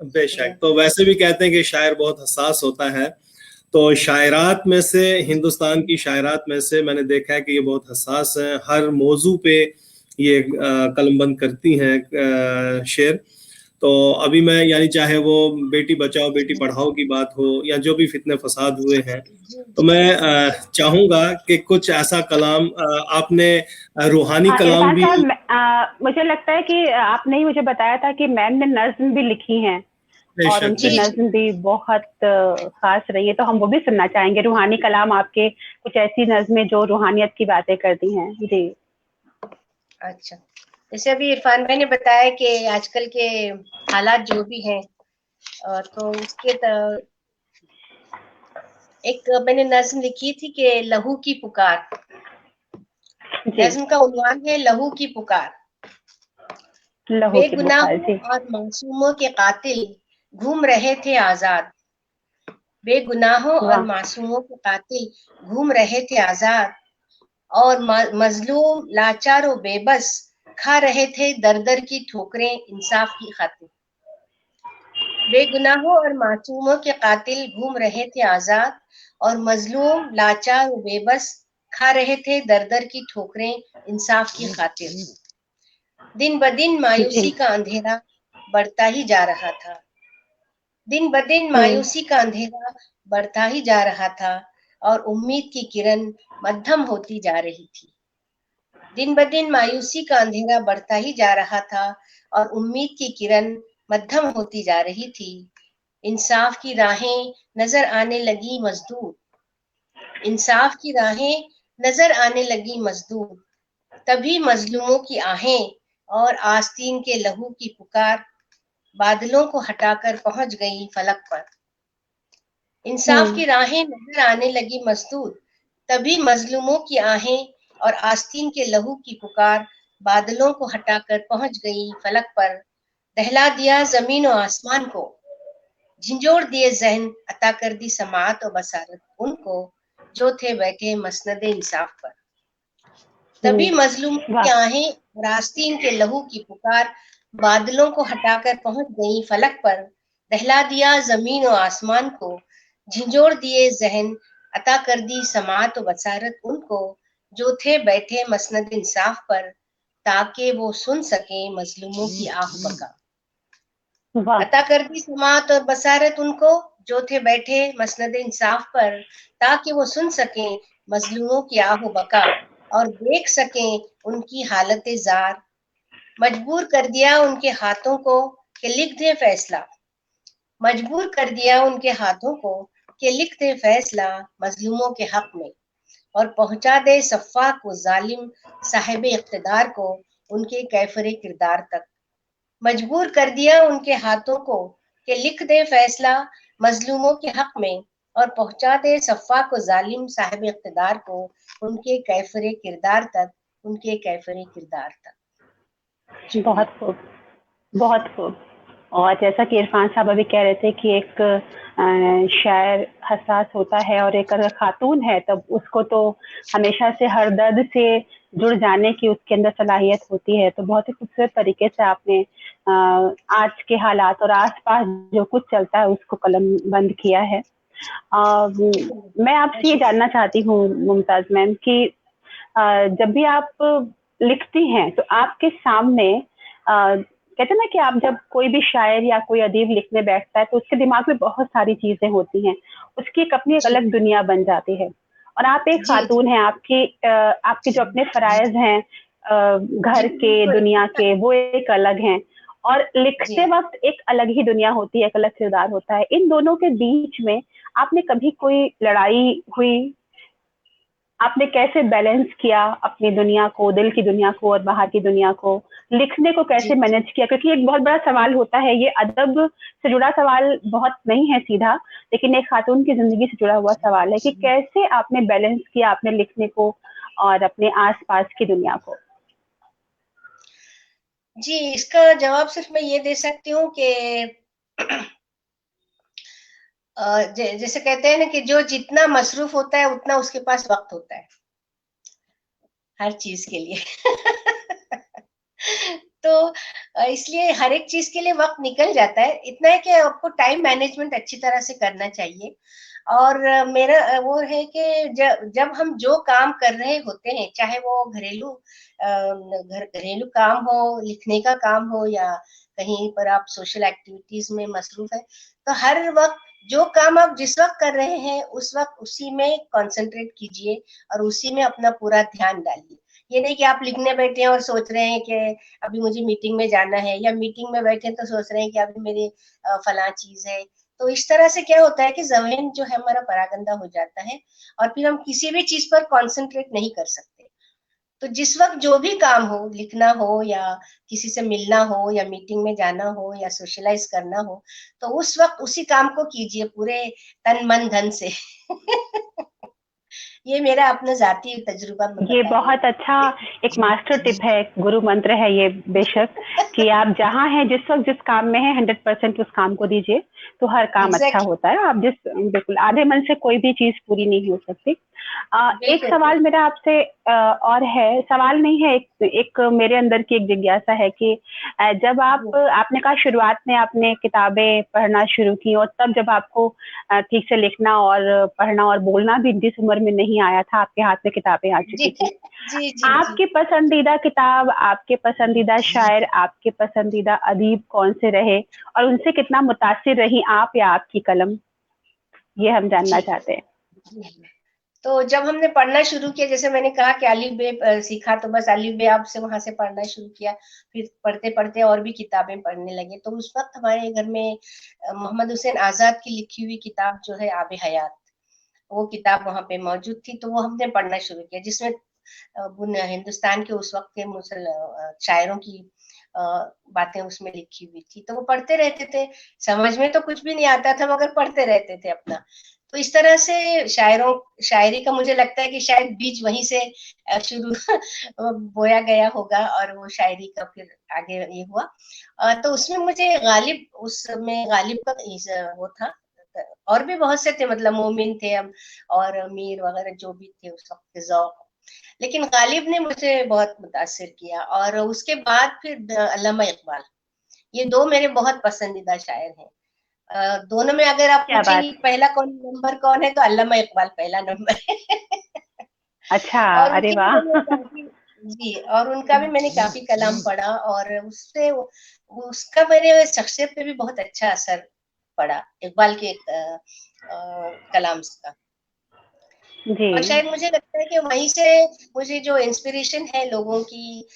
Speaker 1: बेशक, तो वैसे भी कहते हैं कि शायर बहुत हसास होता है, तो शायरात में से, हिंदुस्तान की शायरात में से मैंने देखा है कि ये बहुत हसास है, हर मौजू पे ये कलमबंद करती हैं शेर। तो अभी मैं, यानी चाहे वो बेटी बचाओ बेटी पढ़ाओ की बात हो या जो भी फितने फसाद हुए हैं, तो मैं चाहूंगा कि कुछ ऐसा कलाम आपने रूहानी कलाम
Speaker 2: इरफान
Speaker 1: भी।
Speaker 2: साहब, मुझे लगता है कि आपने ही मुझे बताया था कि मैम ने नज्म भी लिखी हैं और
Speaker 1: बेशक
Speaker 2: उनकी
Speaker 3: जी
Speaker 1: बेशक,
Speaker 2: नज्म भी बहुत खास रही है, तो हम वो भी सुनना चाहेंगे। रूहानी कलाम आपके कुछ ऐसी नज्में जो रूहानियत की बातें करती हैं। जी।
Speaker 3: अच्छा, जैसे अभी इरफान भाई ने बताया कि आजकल के हालात जो भी हैं, तो उसके एक मैंने नज्म लिखी थी कि लहू की पुकार।
Speaker 2: जी,
Speaker 3: नज्म का उन्वान है लहू की पुकार।
Speaker 2: लहू की पुकार।
Speaker 3: बेगुनाहों
Speaker 2: जी,
Speaker 3: और मासूमों के कातिल घूम रहे थे आजाद, बेगुनाहों और
Speaker 2: वाह
Speaker 3: मासूमों के कातिल घूम रहे थे आजाद, और मजलूम लाचार और बेबस खा रहे थे दर दर की ठोकरें इंसाफ की खातिर। बेगुनाहों और मासूमों के कातिल घूम रहे थे आजाद, और मजलूम लाचार और बेबस खा रहे थे दर दर की ठोकरें इंसाफ की खातिर। दिन ब दिन मायूसी
Speaker 2: जी।
Speaker 3: का अंधेरा बढ़ता ही जा रहा था, दिन ब दिन
Speaker 2: हम्म।
Speaker 3: मायूसी का अंधेरा बढ़ता ही जा रहा था, और उम्मीद की किरण मध्यम होती जा रही थी। दिन ब दिन मायूसी का अंधेरा बढ़ता ही जा रहा था, और उम्मीद की किरण मध्यम होती जा रही थी। इंसाफ की राहें नजर आने लगी मजदूर, इंसाफ की राहें नजर आने लगी मजदूर, तभी मजलूमों की आहें और आस्तीन के लहू की पुकार बादलों को हटाकर पहुंच गई फलक पर। इंसाफ
Speaker 2: हम्म।
Speaker 3: की राहें नजर आने लगी मजदूर, तभी मजलूमों की आहें और आस्तीन के लहू की पुकार बादलों को हटाकर पहुंच गई फलक पर। दहला दिया जमीन और आसमान को, झिंझोड़ दिए जहन, अता कर दी समाअत और बसारत उनको जो थे बैठे मसनद इंसाफ पर। तभी मजलूमों की
Speaker 2: वाह
Speaker 3: आहें और आस्तीन के लहू की पुकार बादलों को हटाकर पहुंच गई फलक पर। दहला दिया जमीन और आसमान को, झिंझोड़ दिए जहन, अता कर दी समाअत और बसारत उनको जो थे बैठे मसनद इंसाफ पर, ताकि वो सुन सके मजलूमों की आह बका।
Speaker 2: वाह।
Speaker 3: अता कर दी समाअत और बसारत उनको जो थे बैठे मसनद इंसाफ पर, ताकि वो सुन सकें मजलूमों की आहो बका और देख सकें उनकी हालत जार। मजबूर कर दिया उनके हाथों को कि लिख दे फैसला, मजबूर कर दिया उनके हाथों को कि लिख दे फैसला मजलूमों के हक में, और पहुंचा दे सफ़ाक को जालिम साहिब इख्तिदार को उनके कैफरे किरदार तक। मजबूर कर दिया उनके हाथों को कि लिख दे फैसला मजलूमों के हक में, और पहुंचा दे सफ़ा को जालिम साहिब इख्तिदार को उनके कैफरे किरदार तक, उनके कैफरे किरदार तक। शुक्रिया।
Speaker 2: बहुत खूब, बहुत खूब। और जैसा कि इरफान साहब अभी कह रहे थे कि एक शायर हसास होता है और एक अगर खातून है तब उसको तो हमेशा से हर दर्द से जुड़ जाने की उसके अंदर सलाहियत होती है। तो बहुत ही खूबसूरत तरीके से आपने आज के हालात और आसपास जो कुछ चलता है उसको कलमबंद किया है। मैं आपसे ये जानना चाहती हूँ मुमताज मैम कि जब भी आप लिखती हैं तो आपके सामने कहते हैं ना कि आप जब कोई भी शायर या कोई अदीब लिखने बैठता है तो उसके दिमाग में बहुत सारी चीजें होती हैं, उसकी एक अपनी एक
Speaker 3: जी
Speaker 2: अलग दुनिया बन जाती है। और आप एक
Speaker 3: जी जी
Speaker 2: खातून हैं, आपके जो अपने फराइज हैं
Speaker 3: जी
Speaker 2: घर के,
Speaker 3: बिल्कुल।
Speaker 2: दुनिया के, वो एक अलग हैं। और
Speaker 3: जी
Speaker 2: लिखते वक्त एक अलग ही दुनिया होती है, एक अलग किरदार होता है। इन दोनों के बीच में आपने कभी कोई लड़ाई हुई? आपने कैसे बैलेंस किया अपनी दुनिया को, दिल की दुनिया को और बाहर की दुनिया को? लिखने को
Speaker 3: जी
Speaker 2: कैसे मैनेज किया? क्योंकि एक बहुत बड़ा सवाल होता है, ये अदब से जुड़ा सवाल बहुत नहीं है सीधा, लेकिन एक खातून की जिंदगी से जुड़ा हुआ सवाल है कि कैसे आपने बैलेंस किया अपने लिखने को और अपने आसपास की दुनिया को?
Speaker 3: जी, इसका जवाब सिर्फ मैं ये दे सकती हूँ कि जैसे कहते हैं ना कि जो जितना मसरूफ होता है उतना उसके पास वक्त होता है हर चीज के लिए। तो इसलिए हर एक चीज के लिए वक्त निकल जाता है। इतना है कि आपको टाइम मैनेजमेंट अच्छी तरह से करना चाहिए। और मेरा वो है कि जब हम जो काम कर रहे होते हैं, चाहे वो घरेलू काम हो, लिखने का काम हो, या कहीं पर आप सोशल एक्टिविटीज में मसरूफ है, तो हर वक्त जो काम आप जिस वक्त कर रहे हैं उस वक्त उसी में कंसंट्रेट कीजिए और उसी में अपना पूरा ध्यान डालिए। ये नहीं कि आप लिखने बैठे हैं और सोच रहे हैं कि अभी मुझे मीटिंग में जाना है, या मीटिंग में बैठे तो सोच रहे हैं कि अभी मेरे फला चीज है। तो इस तरह से क्या होता है कि ज़हन जो है हमारा परागंदा हो जाता है और फिर हम किसी भी चीज पर कंसंट्रेट नहीं कर सकते। तो जिस वक्त जो भी काम हो, लिखना हो या किसी से मिलना हो या मीटिंग में जाना हो या सोशलाइज करना हो, तो उस वक्त उसी काम को कीजिए पूरे तन मन धन से। ये मेरा अपना जाती तजुर्बा मैं
Speaker 2: ये
Speaker 3: बता रही
Speaker 2: बहुत अच्छा एक मास्टर टिप है, गुरु मंत्र है ये बेशक, कि आप जहाँ हैं, जिस वक्त जिस काम में हैं 100% उस काम को दीजिए, तो हर
Speaker 3: हूँ।
Speaker 2: काम अच्छा
Speaker 3: एग्जैक्टली।
Speaker 2: होता है। आप जिस बिल्कुल आधे मन से कोई भी चीज पूरी नहीं हो सकती। एक
Speaker 3: बिल्कुल
Speaker 2: सवाल
Speaker 3: बिल्कुल।
Speaker 2: मेरा आपसे और है, सवाल नहीं है, एक मेरे अंदर की एक जिज्ञासा है कि जब आपने कहा शुरुआत में आपने किताबें पढ़ना शुरू की और तब जब आपको ठीक से लिखना और पढ़ना और बोलना भी जिस उम्र में नहीं आया था, आपके हाथ में किताबें आ
Speaker 3: जी
Speaker 2: चुकी थी।
Speaker 3: जी जी जी।
Speaker 2: आपकी पसंदीदा किताब, आपके पसंदीदा शायर, आपके पसंदीदा अदीब कौन से रहे और उनसे कितना मुतासिर रही आप या आपकी कलम? ये हम जानना
Speaker 3: जी
Speaker 2: चाहते हैं।
Speaker 3: जी। तो जब हमने पढ़ना शुरू किया, जैसे मैंने कहा कि अलिफ बे सीखा, तो बस अलिफ बे आप से वहां से पढ़ना शुरू किया। फिर पढ़ते पढ़ते और भी किताबें पढ़ने लगे। तो उस वक्त हमारे घर में मोहम्मद हुसैन आजाद की लिखी हुई किताब जो है आब हयात, वो किताब वहां पे मौजूद थी, तो वो हमने पढ़ना शुरू किया, जिसमें हिंदुस्तान के उस वक्त के शायरों की अ, बातें उसमें लिखी हुई थी। तो वो पढ़ते रहते थे। समझ में तो कुछ भी नहीं आता था, मगर पढ़ते रहते थे अपना। तो इस तरह से शायरी का मुझे लगता है कि शायद बीज वहीं से शुरू बोया गया होगा और वो शायरी का फिर आगे ये हुआ। तो उसमें मुझे गालिब का वो था। और भी बहुत से थे, मतलब मोमिन थे हम, और मीर वगैरह जो भी थे उस वक्त के ज़ौक़। लेकिन गालिब ने मुझे बहुत मुतासिर किया। और उसके बाद फिर अल्लामा इकबाल, ये दो मेरे बहुत पसंदीदा शायर हैं। दोनों में अगर आप
Speaker 2: क्या
Speaker 3: पूछेंगी
Speaker 2: बात!
Speaker 3: पहला कौन नंबर कौन है, तो अल्लामा इकबाल पहला नंबर है।
Speaker 2: अच्छा,
Speaker 3: और
Speaker 2: अरे
Speaker 3: उनकी भी
Speaker 2: वाह!
Speaker 3: मैंने काफी जी, और उनका भी मैंने काफी कलाम पढ़ा, और उससे उसका मेरे शख्सियत पे भी बहुत अच्छा असर पड़ा, इकबाल के कलाम का।
Speaker 2: जी।
Speaker 3: और शायद मुझे लगता है कि वहीं से मुझे जो इंस्पिरेशन है लोगों की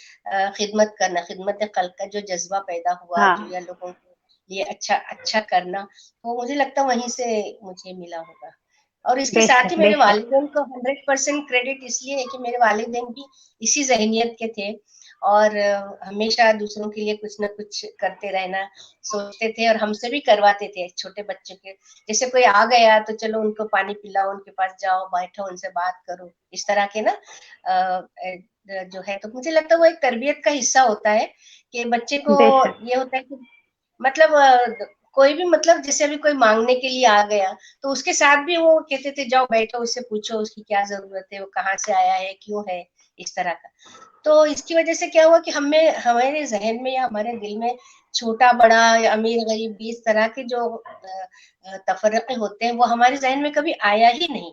Speaker 3: खिदमत करना, खिदमत खल्क का जो जज्बा पैदा हुआ, जो
Speaker 2: हाँ,
Speaker 3: या लोगों के लिए अच्छा अच्छा करना, वो मुझे लगता है वहीं से मुझे मिला होगा। और इसके साथ
Speaker 2: बेशक,
Speaker 3: ही मेरे
Speaker 2: बेशक।
Speaker 3: वालिदैन को 100% क्रेडिट इसलिए है कि मेरे वालिदैन भी इसी ज़हनियत के थे, और हमेशा दूसरों के लिए कुछ न कुछ करते रहना सोचते थे, और हमसे भी करवाते थे छोटे बच्चों के। जैसे कोई आ गया तो चलो उनको पानी पिलाओ, उनके पास जाओ, बैठो, उनसे बात करो, इस तरह के ना जो है। तो मुझे लगता है वो एक तरबियत का हिस्सा होता है कि बच्चे को
Speaker 2: बेशक।
Speaker 3: ये होता है कि मतलब कोई भी मतलब जैसे अभी कोई मांगने के लिए आ गया तो उसके साथ भी वो कहते थे जाओ बैठो, उससे पूछो उसकी क्या जरूरत है, वो कहाँ से आया है, क्यों है, इस तरह का। तो इसकी वजह से क्या हुआ कि हमें हमारे जहन में या हमारे दिल में छोटा बड़ा या अमीर गरीब भी इस तरह के जो तफर्रके होते हैं वो हमारे जहन में कभी आया ही नहीं।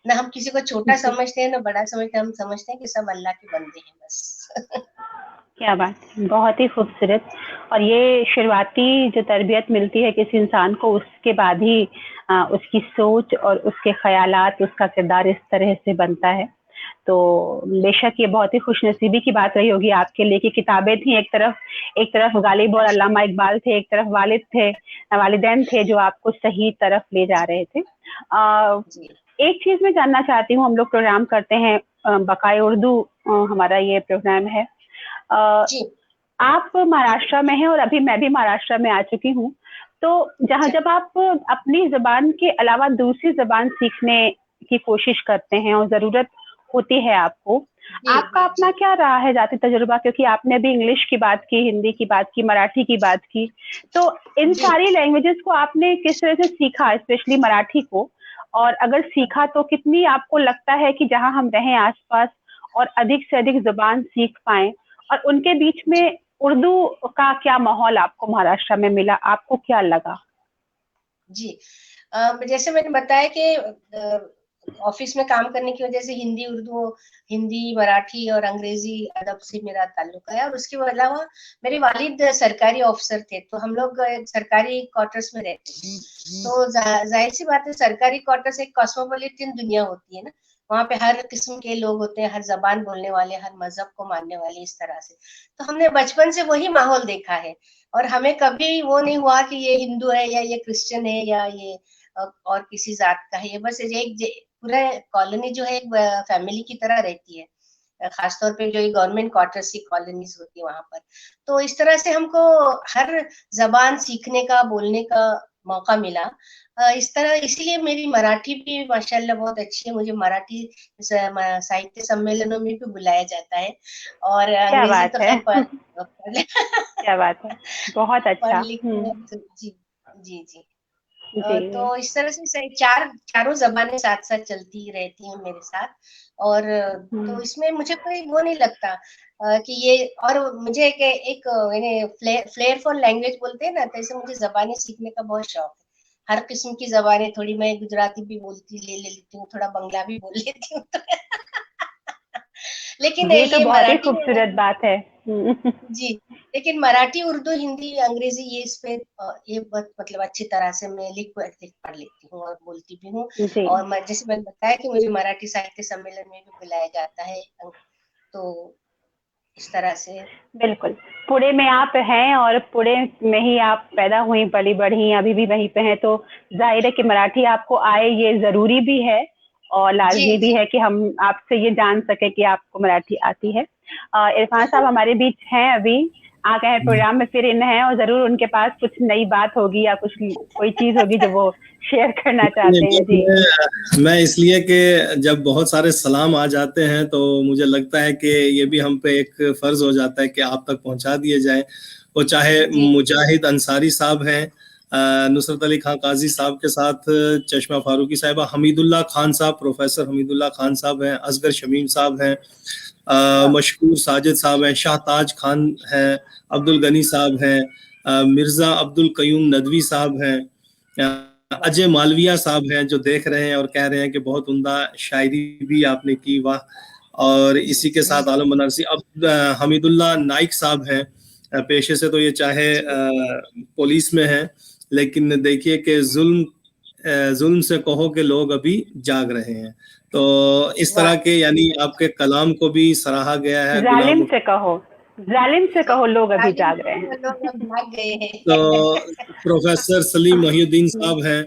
Speaker 3: ना हम किसी को छोटा समझते हैं ना बड़ा समझते हैं, हम समझते हैं कि सब अल्लाह के बंदे हैं बस।
Speaker 2: क्या बात है, बहुत ही खूबसूरत। और ये शुरुआती जो तरबियत मिलती है किसी इंसान को, उसके बाद ही उसकी सोच और उसके ख्यालात, उसका किरदार इस तरह से बनता है। तो बेशक ये बहुत ही खुशनसीबी की बात रही होगी आपके लिए कि किताबें थी एक तरफ गालिब और अल्लामा इकबाल थे, एक तरफ वालिदैन थे जो आपको सही तरफ ले जा रहे थे। एक चीज मैं जानना चाहती हूँ, हम लोग प्रोग्राम करते हैं बकाए उर्दू, हमारा ये प्रोग्राम है। आप महाराष्ट्र में हैं और अभी मैं भी महाराष्ट्र में आ चुकी हूँ, तो जब आप अपनी जबान के अलावा दूसरी जबान सीखने की कोशिश करते हैं और जरूरत होती है आपको, आपका अपना क्या रहा है जाती तजुर्बा? क्योंकि आपने भी इंग्लिश की बात की, हिंदी की बात की, मराठी की बात की, तो इन सारी लैंग्वेजेस को आपने किस तरह से सीखा, स्पेशली मराठी को? और अगर सीखा तो कितनी आपको लगता है कि जहां हम रहें आसपास और अधिक से अधिक जुबान सीख पाएं, और उनके बीच में उर्दू का क्या माहौल आपको महाराष्ट्र में मिला, आपको क्या लगा?
Speaker 3: जी, जैसे मैंने बताया कि ऑफिस में काम करने की वजह से हिंदी, मराठी और अंग्रेजी अदब से मेरा ताल्लुक है। और उसके अलावा मेरे वालिद सरकारी ऑफिसर थे, तो हम लोग सरकारी क्वार्टर्स में रहते थे। तो जाहिर सी बात है, सरकारी क्वार्टर्स एक कॉस्मोपॉलिटन दुनिया होती है ना, वहाँ पे हर किस्म के लोग होते हैं, हर जबान बोलने वाले, हर मजहब को मानने वाले, इस तरह से। तो हमने बचपन से वही माहौल देखा है और हमें कभी वो नहीं हुआ कि ये हिंदू है या ये क्रिश्चियन है या ये और किसी जात का है। ये बस पूरा कॉलोनी जो है एक फैमिली की तरह रहती है, खासतौर पे जो ये गवर्नमेंट क्वार्टर्स की कॉलोनीज होती है वहां पर। तो इस तरह से हमको हर जबान सीखने का, बोलने का मौका मिला। इस तरह इसीलिए मेरी मराठी भी माशाल्लाह बहुत अच्छी है। मुझे मराठी साहित्य सम्मेलनों में भी बुलाया जाता है और
Speaker 2: क्या
Speaker 3: अंग्रेजी
Speaker 2: बात
Speaker 3: तो
Speaker 2: है।
Speaker 3: खैर
Speaker 2: क्या बात है, बहुत
Speaker 3: पढ़
Speaker 2: अच्छा।
Speaker 3: लिख जी जी जी।
Speaker 2: जी।
Speaker 3: तो इस तरह से चारों जबानें साथ साथ चलती रहती हैं मेरे साथ। और तो इसमें मुझे कोई वो नहीं लगता कि ये, और मुझे एक फ्लेयर फॉर लैंग्वेज बोलते हैं ना, तो ऐसे मुझे जबानें सीखने का बहुत शौक है। हर किस्म की जबानें, थोड़ी मैं गुजराती भी ले लेती हूँ, थोड़ा बंगला भी बोल लेती हूँ। लेकिन
Speaker 2: ये तो
Speaker 3: ये
Speaker 2: बहुत ही
Speaker 3: मराठी
Speaker 2: खूबसूरत बात है।
Speaker 3: जी, लेकिन मराठी, उर्दू, हिंदी, अंग्रेजी ये इस पे ये बहुत मतलब अच्छी तरह से मैं लिख पढ़ लेती हूँ और बोलती भी हूँ।
Speaker 2: जी,
Speaker 3: और मैं जैसे मैंने बताया कि मुझे मराठी साहित्य सम्मेलन में भी बुलाया जाता है, तो इस तरह से।
Speaker 2: बिल्कुल। पुणे में आप हैं और पुणे में ही आप पैदा हुई, पली बढ़ी, अभी भी वहीं पे हैं, तो जाहिर है कि मराठी आपको आए, ये ज़रूरी भी है और
Speaker 3: जी
Speaker 2: लाज़मी भी
Speaker 3: जी
Speaker 2: है कि हम आपसे ये जान सकें कि आपको मराठी आती है। इरफान साहब हमारे बीच हैं अभी, आ गए हैं प्रोग्राम में, फिर इन हैं और ज़रूर उनके पास कुछ नई बात होगी या कोई चीज़ होगी जो वो शेयर करना चाहते हैं। जी।
Speaker 1: मैं इसलिए कि जब बहुत सारे सलाम आ जाते हैं तो मुझे लगता है कि ये भी हम पे एक फर्ज हो जाता है कि आप तक पहुंचा दिए जाए। वो चाहे मुजाहिद अंसारी साहब हैं, नुसरत अली खान काजी साहब के साथ चश्मा फारूकी साहिबा, हमीदुल्लाह खान साहब, प्रोफेसर हमीदुल्लाह खान साहब हैं, असगर शमीम साहब हैं, मशकूर साजिद साहब हैं, शाहताज खान हैं, अब्दुल गनी साहब हैं, मिर्जा अब्दुल कयूम नदवी साहब हैं, अजय मालविया साहब हैं जो देख रहे हैं और कह रहे हैं कि बहुत उम्दा शायरी भी आपने की, वाह। और इसी के साथ आलम बनारसी, अब हमीदुल्लाह नाइक साहब हैं, पेशे से तो ये चाहे पुलिस में हैं, लेकिन देखिए कि जुल्म से कहो कि लोग अभी जाग रहे हैं। तो इस तरह के यानी आपके कलाम को भी सराहा गया है।
Speaker 2: जालिम से कहो लोग अभी जाग रहे हैं।
Speaker 3: लोग अब भाग गए हैं।
Speaker 1: तो प्रोफेसर सलीम मोहिउद्दीन साहब हैं,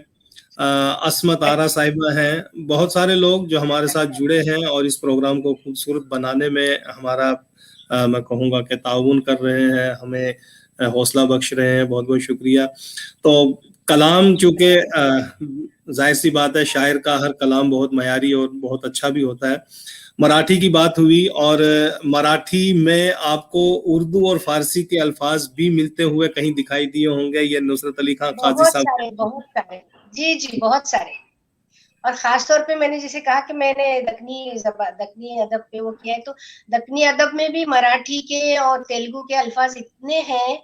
Speaker 1: असमत आरा साहिबा हैं, बहुत सारे लोग जो हमारे साथ जुड़े हैं और इस प्रोग्राम को खूबसूरत बनाने में हमारा मैं कहूँगा कि ताउन कर रहे हैं, हमें हौसला बख्श रहे हैं। बहुत बहुत शुक्रिया। तो कलाम चूंकि जाहिर सी बात है, शायर का हर कलाम बहुत मयारी और बहुत अच्छा भी होता है। मराठी की बात हुई और मराठी में आपको उर्दू और फारसी के अल्फाज भी मिलते हुए कहीं दिखाई दिए होंगे, ये नुसरत अली खान काजी
Speaker 3: बहुत
Speaker 1: साहब।
Speaker 3: सारे, बहुत सारे, जी जी बहुत सारे। और खास तौर पे मैंने जैसे कहा कि मैंने दक्कनी अदब पे वो किया है, तो दक्कनी अदब में भी मराठी के और तेलुगु के अल्फाज इतने हैं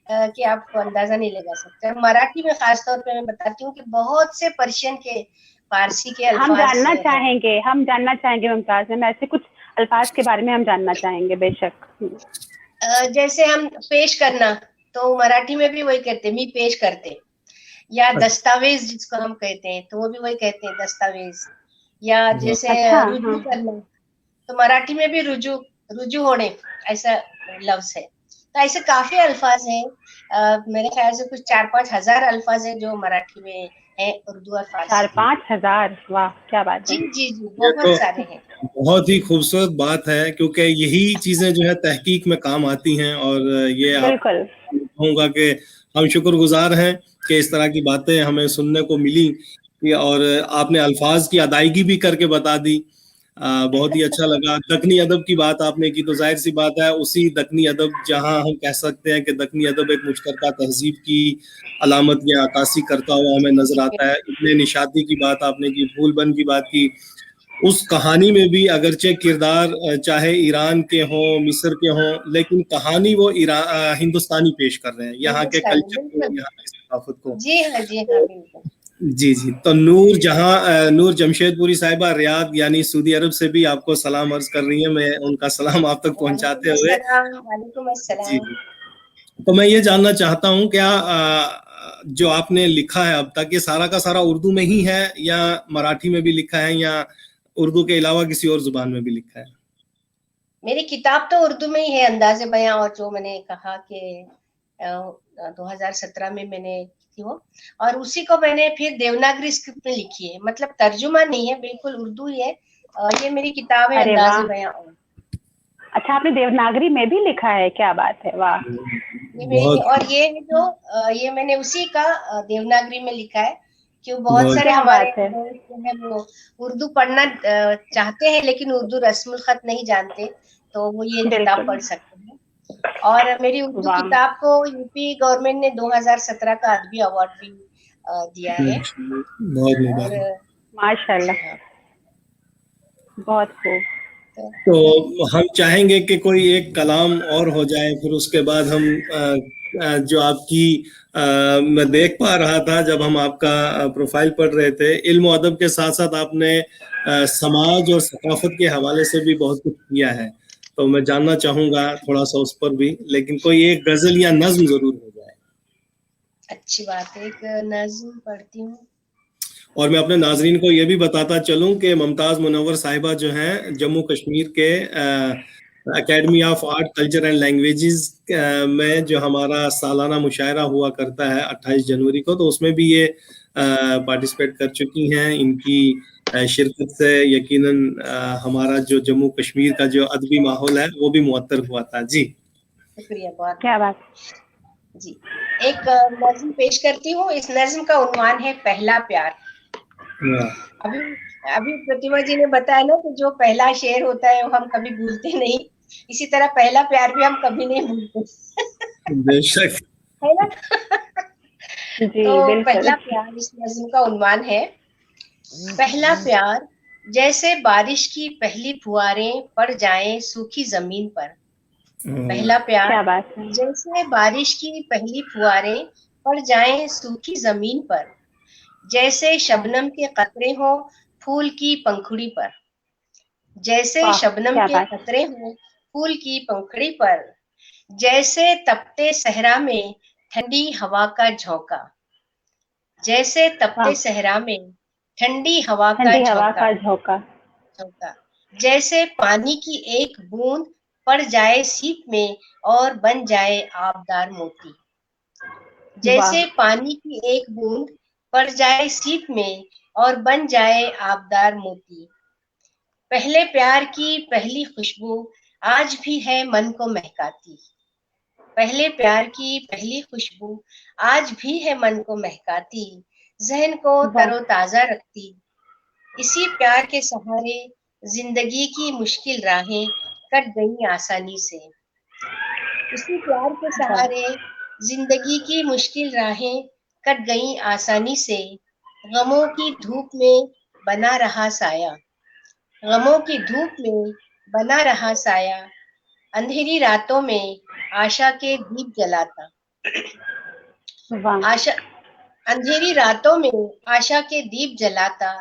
Speaker 3: कि आपको अंदाजा नहीं लगा सकते। और मराठी में खास तौर पे मैं बताती हूँ कि बहुत से पर्शियन के, फारसी के
Speaker 2: हम
Speaker 3: अल्फाज
Speaker 2: जानना चाहेंगे मुमताज मैम, ऐसे कुछ अल्फाज के बारे में हम जानना चाहेंगे बेशक।
Speaker 3: जैसे हम पेश करना, तो मराठी में भी वही कहते, मी पेश करते। या दस्तावेज जिसको हम कहते हैं, तो वो भी वही कहते हैं, दस्तावेज। या जैसे
Speaker 2: अच्छा,
Speaker 3: रुजू करना, तो मराठी में भी रुजू होने ऐसा लफ्ज है। तो ऐसे काफी अल्फाज हैं। मेरे ख्याल से कुछ 4-5 हजार अल्फाज हैं जो मराठी में है, उर्दू और फारसी में।
Speaker 2: 4-5 हजार, वाह क्या बात है।
Speaker 3: जी जी जी
Speaker 1: ये तो
Speaker 3: बहुत सारे हैं।
Speaker 1: बहुत ही खूबसूरत बात है, क्योंकि यही चीजें जो है तहकीक में काम आती हैं। और ये आप
Speaker 2: बिल्कुल
Speaker 1: कहूँगा कि हम शुक्रगुजार हैं कि इस तरह की बातें हमें सुनने को मिली, और आपने अल्फाज की अदायगी भी करके बता दी। बहुत ही अच्छा लगा। दक्कनी अदब की बात आपने की, तो जाहिर सी बात है उसी दक्कनी अदब, जहां हम कह सकते हैं कि दक्कनी अदब एक मुश्तरका तहजीब की अलामत या अक्कासी करता हुआ हमें नजर आता है। इब्ने निशाती की बात आपने की, फूलबन की बात की। उस कहानी में भी अगरचे किरदार चाहे ईरान के हों, मिस्र के हों, लेकिन कहानी वो हिंदुस्तानी पेश कर रहे हैं, यहाँ के कल्चर को,
Speaker 3: बिल्कुल।
Speaker 1: यहाँ की सकाफत को।
Speaker 3: जी हाँ, जी हाँ, बिल्कुल।
Speaker 1: जी जी। तो नूर जमशेदपुरी साहिबा रियाद यानी सऊदी अरब से भी आपको सलाम अर्ज कर रही है। मैं उनका सलाम आप तक पहुंचाते हुए,
Speaker 3: वालेकुम
Speaker 1: जी,
Speaker 3: अस्सलाम।
Speaker 1: तो मैं ये जानना चाहता हूँ, क्या जो आपने लिखा है अब तक, ये सारा का सारा उर्दू में ही है, या मराठी में भी लिखा है, या उर्दू के अलावा किसी और जुबान में भी लिखा है?
Speaker 3: मेरी किताब तो उर्दू में ही है, अंदाज़े बयां, और जो मैंने कहा कि 2017 में मैंने की वो, और उसी को मैंने फिर देवनागरी स्क्रिप्ट में लिखी है। मतलब तर्जुमा नहीं है, बिल्कुल उर्दू ही है। ये मेरी किताब है,
Speaker 2: अरे
Speaker 3: अंदाज़े
Speaker 2: वाह,
Speaker 3: बयां।
Speaker 2: अच्छा आपने देवनागरी में भी लिखा है, क्या बात है, वाह।
Speaker 3: ये मेरी,
Speaker 1: बहुत
Speaker 3: और ये है जो ये मैंने उसी का देवनागरी में लिखा है। क्यों, बहुत
Speaker 1: बहुत
Speaker 3: सारे
Speaker 2: क्या
Speaker 3: हमारे
Speaker 2: बात है।
Speaker 3: दोस्त जो है वो उर्दू पढ़ना चाहते हैं, लेकिन उर्दू रस्मुल खत नहीं जानते, तो वो ये किताब
Speaker 2: बिल्कुल,
Speaker 3: पढ़ सकते हैं। और मेरी उर्दू
Speaker 2: वाह,
Speaker 3: किताब को यूपी गवर्नमेंट ने 2017 का अदबी अवार्ड भी दिया है।
Speaker 1: बहुत
Speaker 3: और
Speaker 1: मुबारक।
Speaker 3: जी
Speaker 2: माशाल्लाह,
Speaker 3: हाँ।
Speaker 2: बहुत खूब।
Speaker 3: तो
Speaker 1: तो हम चाहेंगे कि कोई एक कलाम और हो जाए, फिर उसके बाद हम जो आपकी मैं देख पा रहा था जब हम आपका प्रोफाइल पढ़ रहे थे, इल्म और अदब के साथ साथ आपने समाज और सकाफत के हवाले से भी बहुत कुछ किया है। तो मैं जानना चाहूंगा थोड़ा सा उस पर भी, लेकिन कोई एक गजल या नज्म जरूर हो जाए।
Speaker 3: अच्छी बात है, एक नज्म पढ़ती हूँ।
Speaker 1: और मैं अपने नाजरीन को ये भी बताता चलूं कि मुमताज मुनव्वर साहिबा जो हैं जम्मू कश्मीर के academy of art culture and languages में जो हमारा सालाना मुशायरा हुआ करता है 28 जनवरी को, तो उसमें भी ये पार्टिसिपेट कर चुकी हैं। इनकी शिरकत से यकीनन हमारा जो जम्मू कश्मीर का जो अदबी माहौल है वो भी मुअत्तर हुआ था। जी
Speaker 3: शुक्रिया, बहुत
Speaker 2: क्या बात।
Speaker 3: जी। एक नज्म पेश करती हूँ। इस नज्म का उन्वान है पहला प्यार। अभी अभी प्रतिमा जी ने बताया ना कि जो पहला शेर होता है वो हम कभी भूलते नहीं, इसी तरह पहला प्यार भी हम कभी नहीं भूलते।
Speaker 1: बेशक।
Speaker 3: है ना।
Speaker 2: जी
Speaker 3: तो
Speaker 2: बिल्कुल।
Speaker 3: पहला प्यार, इस नज्म का उन्वान है पहला प्यार। जैसे बारिश की पहली फुहारें पड़ जाएं सूखी जमीन पर। पहला प्यार
Speaker 2: क्या बात है।
Speaker 3: जैसे बारिश की पहली फुहारें पड़ जाएं सूखी जमीन पर। जैसे शबनम के कतरे हो फूल की पंखुड़ी पर। जैसे
Speaker 2: वाह
Speaker 3: शबनम
Speaker 2: क्या
Speaker 3: के
Speaker 2: बात।
Speaker 3: कतरे हो फूल की पंखुड़ी पर। जैसे तपते सहरा में ठंडी हवा का झोंका। जैसे
Speaker 2: वाह,
Speaker 3: तपते सहरा में ठंडी हवा का
Speaker 2: ठंडी हवा
Speaker 3: झोंका।
Speaker 2: का झोंका।
Speaker 3: झोंका। जैसे पानी की एक बूंद पड़ जाए सीप में और बन जाए आबदार मोती।
Speaker 2: वाह,
Speaker 3: जैसे पानी की एक बूंद पड़ जाए सीप में और बन जाए आबदार मोती। पहले प्यार की पहली खुशबू आज भी है मन को महकाती। पहले प्यार की पहली खुशबू आज भी है मन को महकाती, जहन को
Speaker 2: वाह,
Speaker 3: तरोताजा रखती। इसी प्यार के सहारे जिंदगी की मुश्किल राहें कट गई आसानी से। इसी प्यार के
Speaker 2: वाह,
Speaker 3: सहारे जिंदगी की मुश्किल राहें कट गई आसानी से। गमों की धूप में बना रहा साया, गमों की धूप में बना रहा साया, अंधेरी रातों में आशा के दीप जलाता।
Speaker 2: वाह,
Speaker 3: आशा अंधेरी रातों में आशा के दीप जलाता,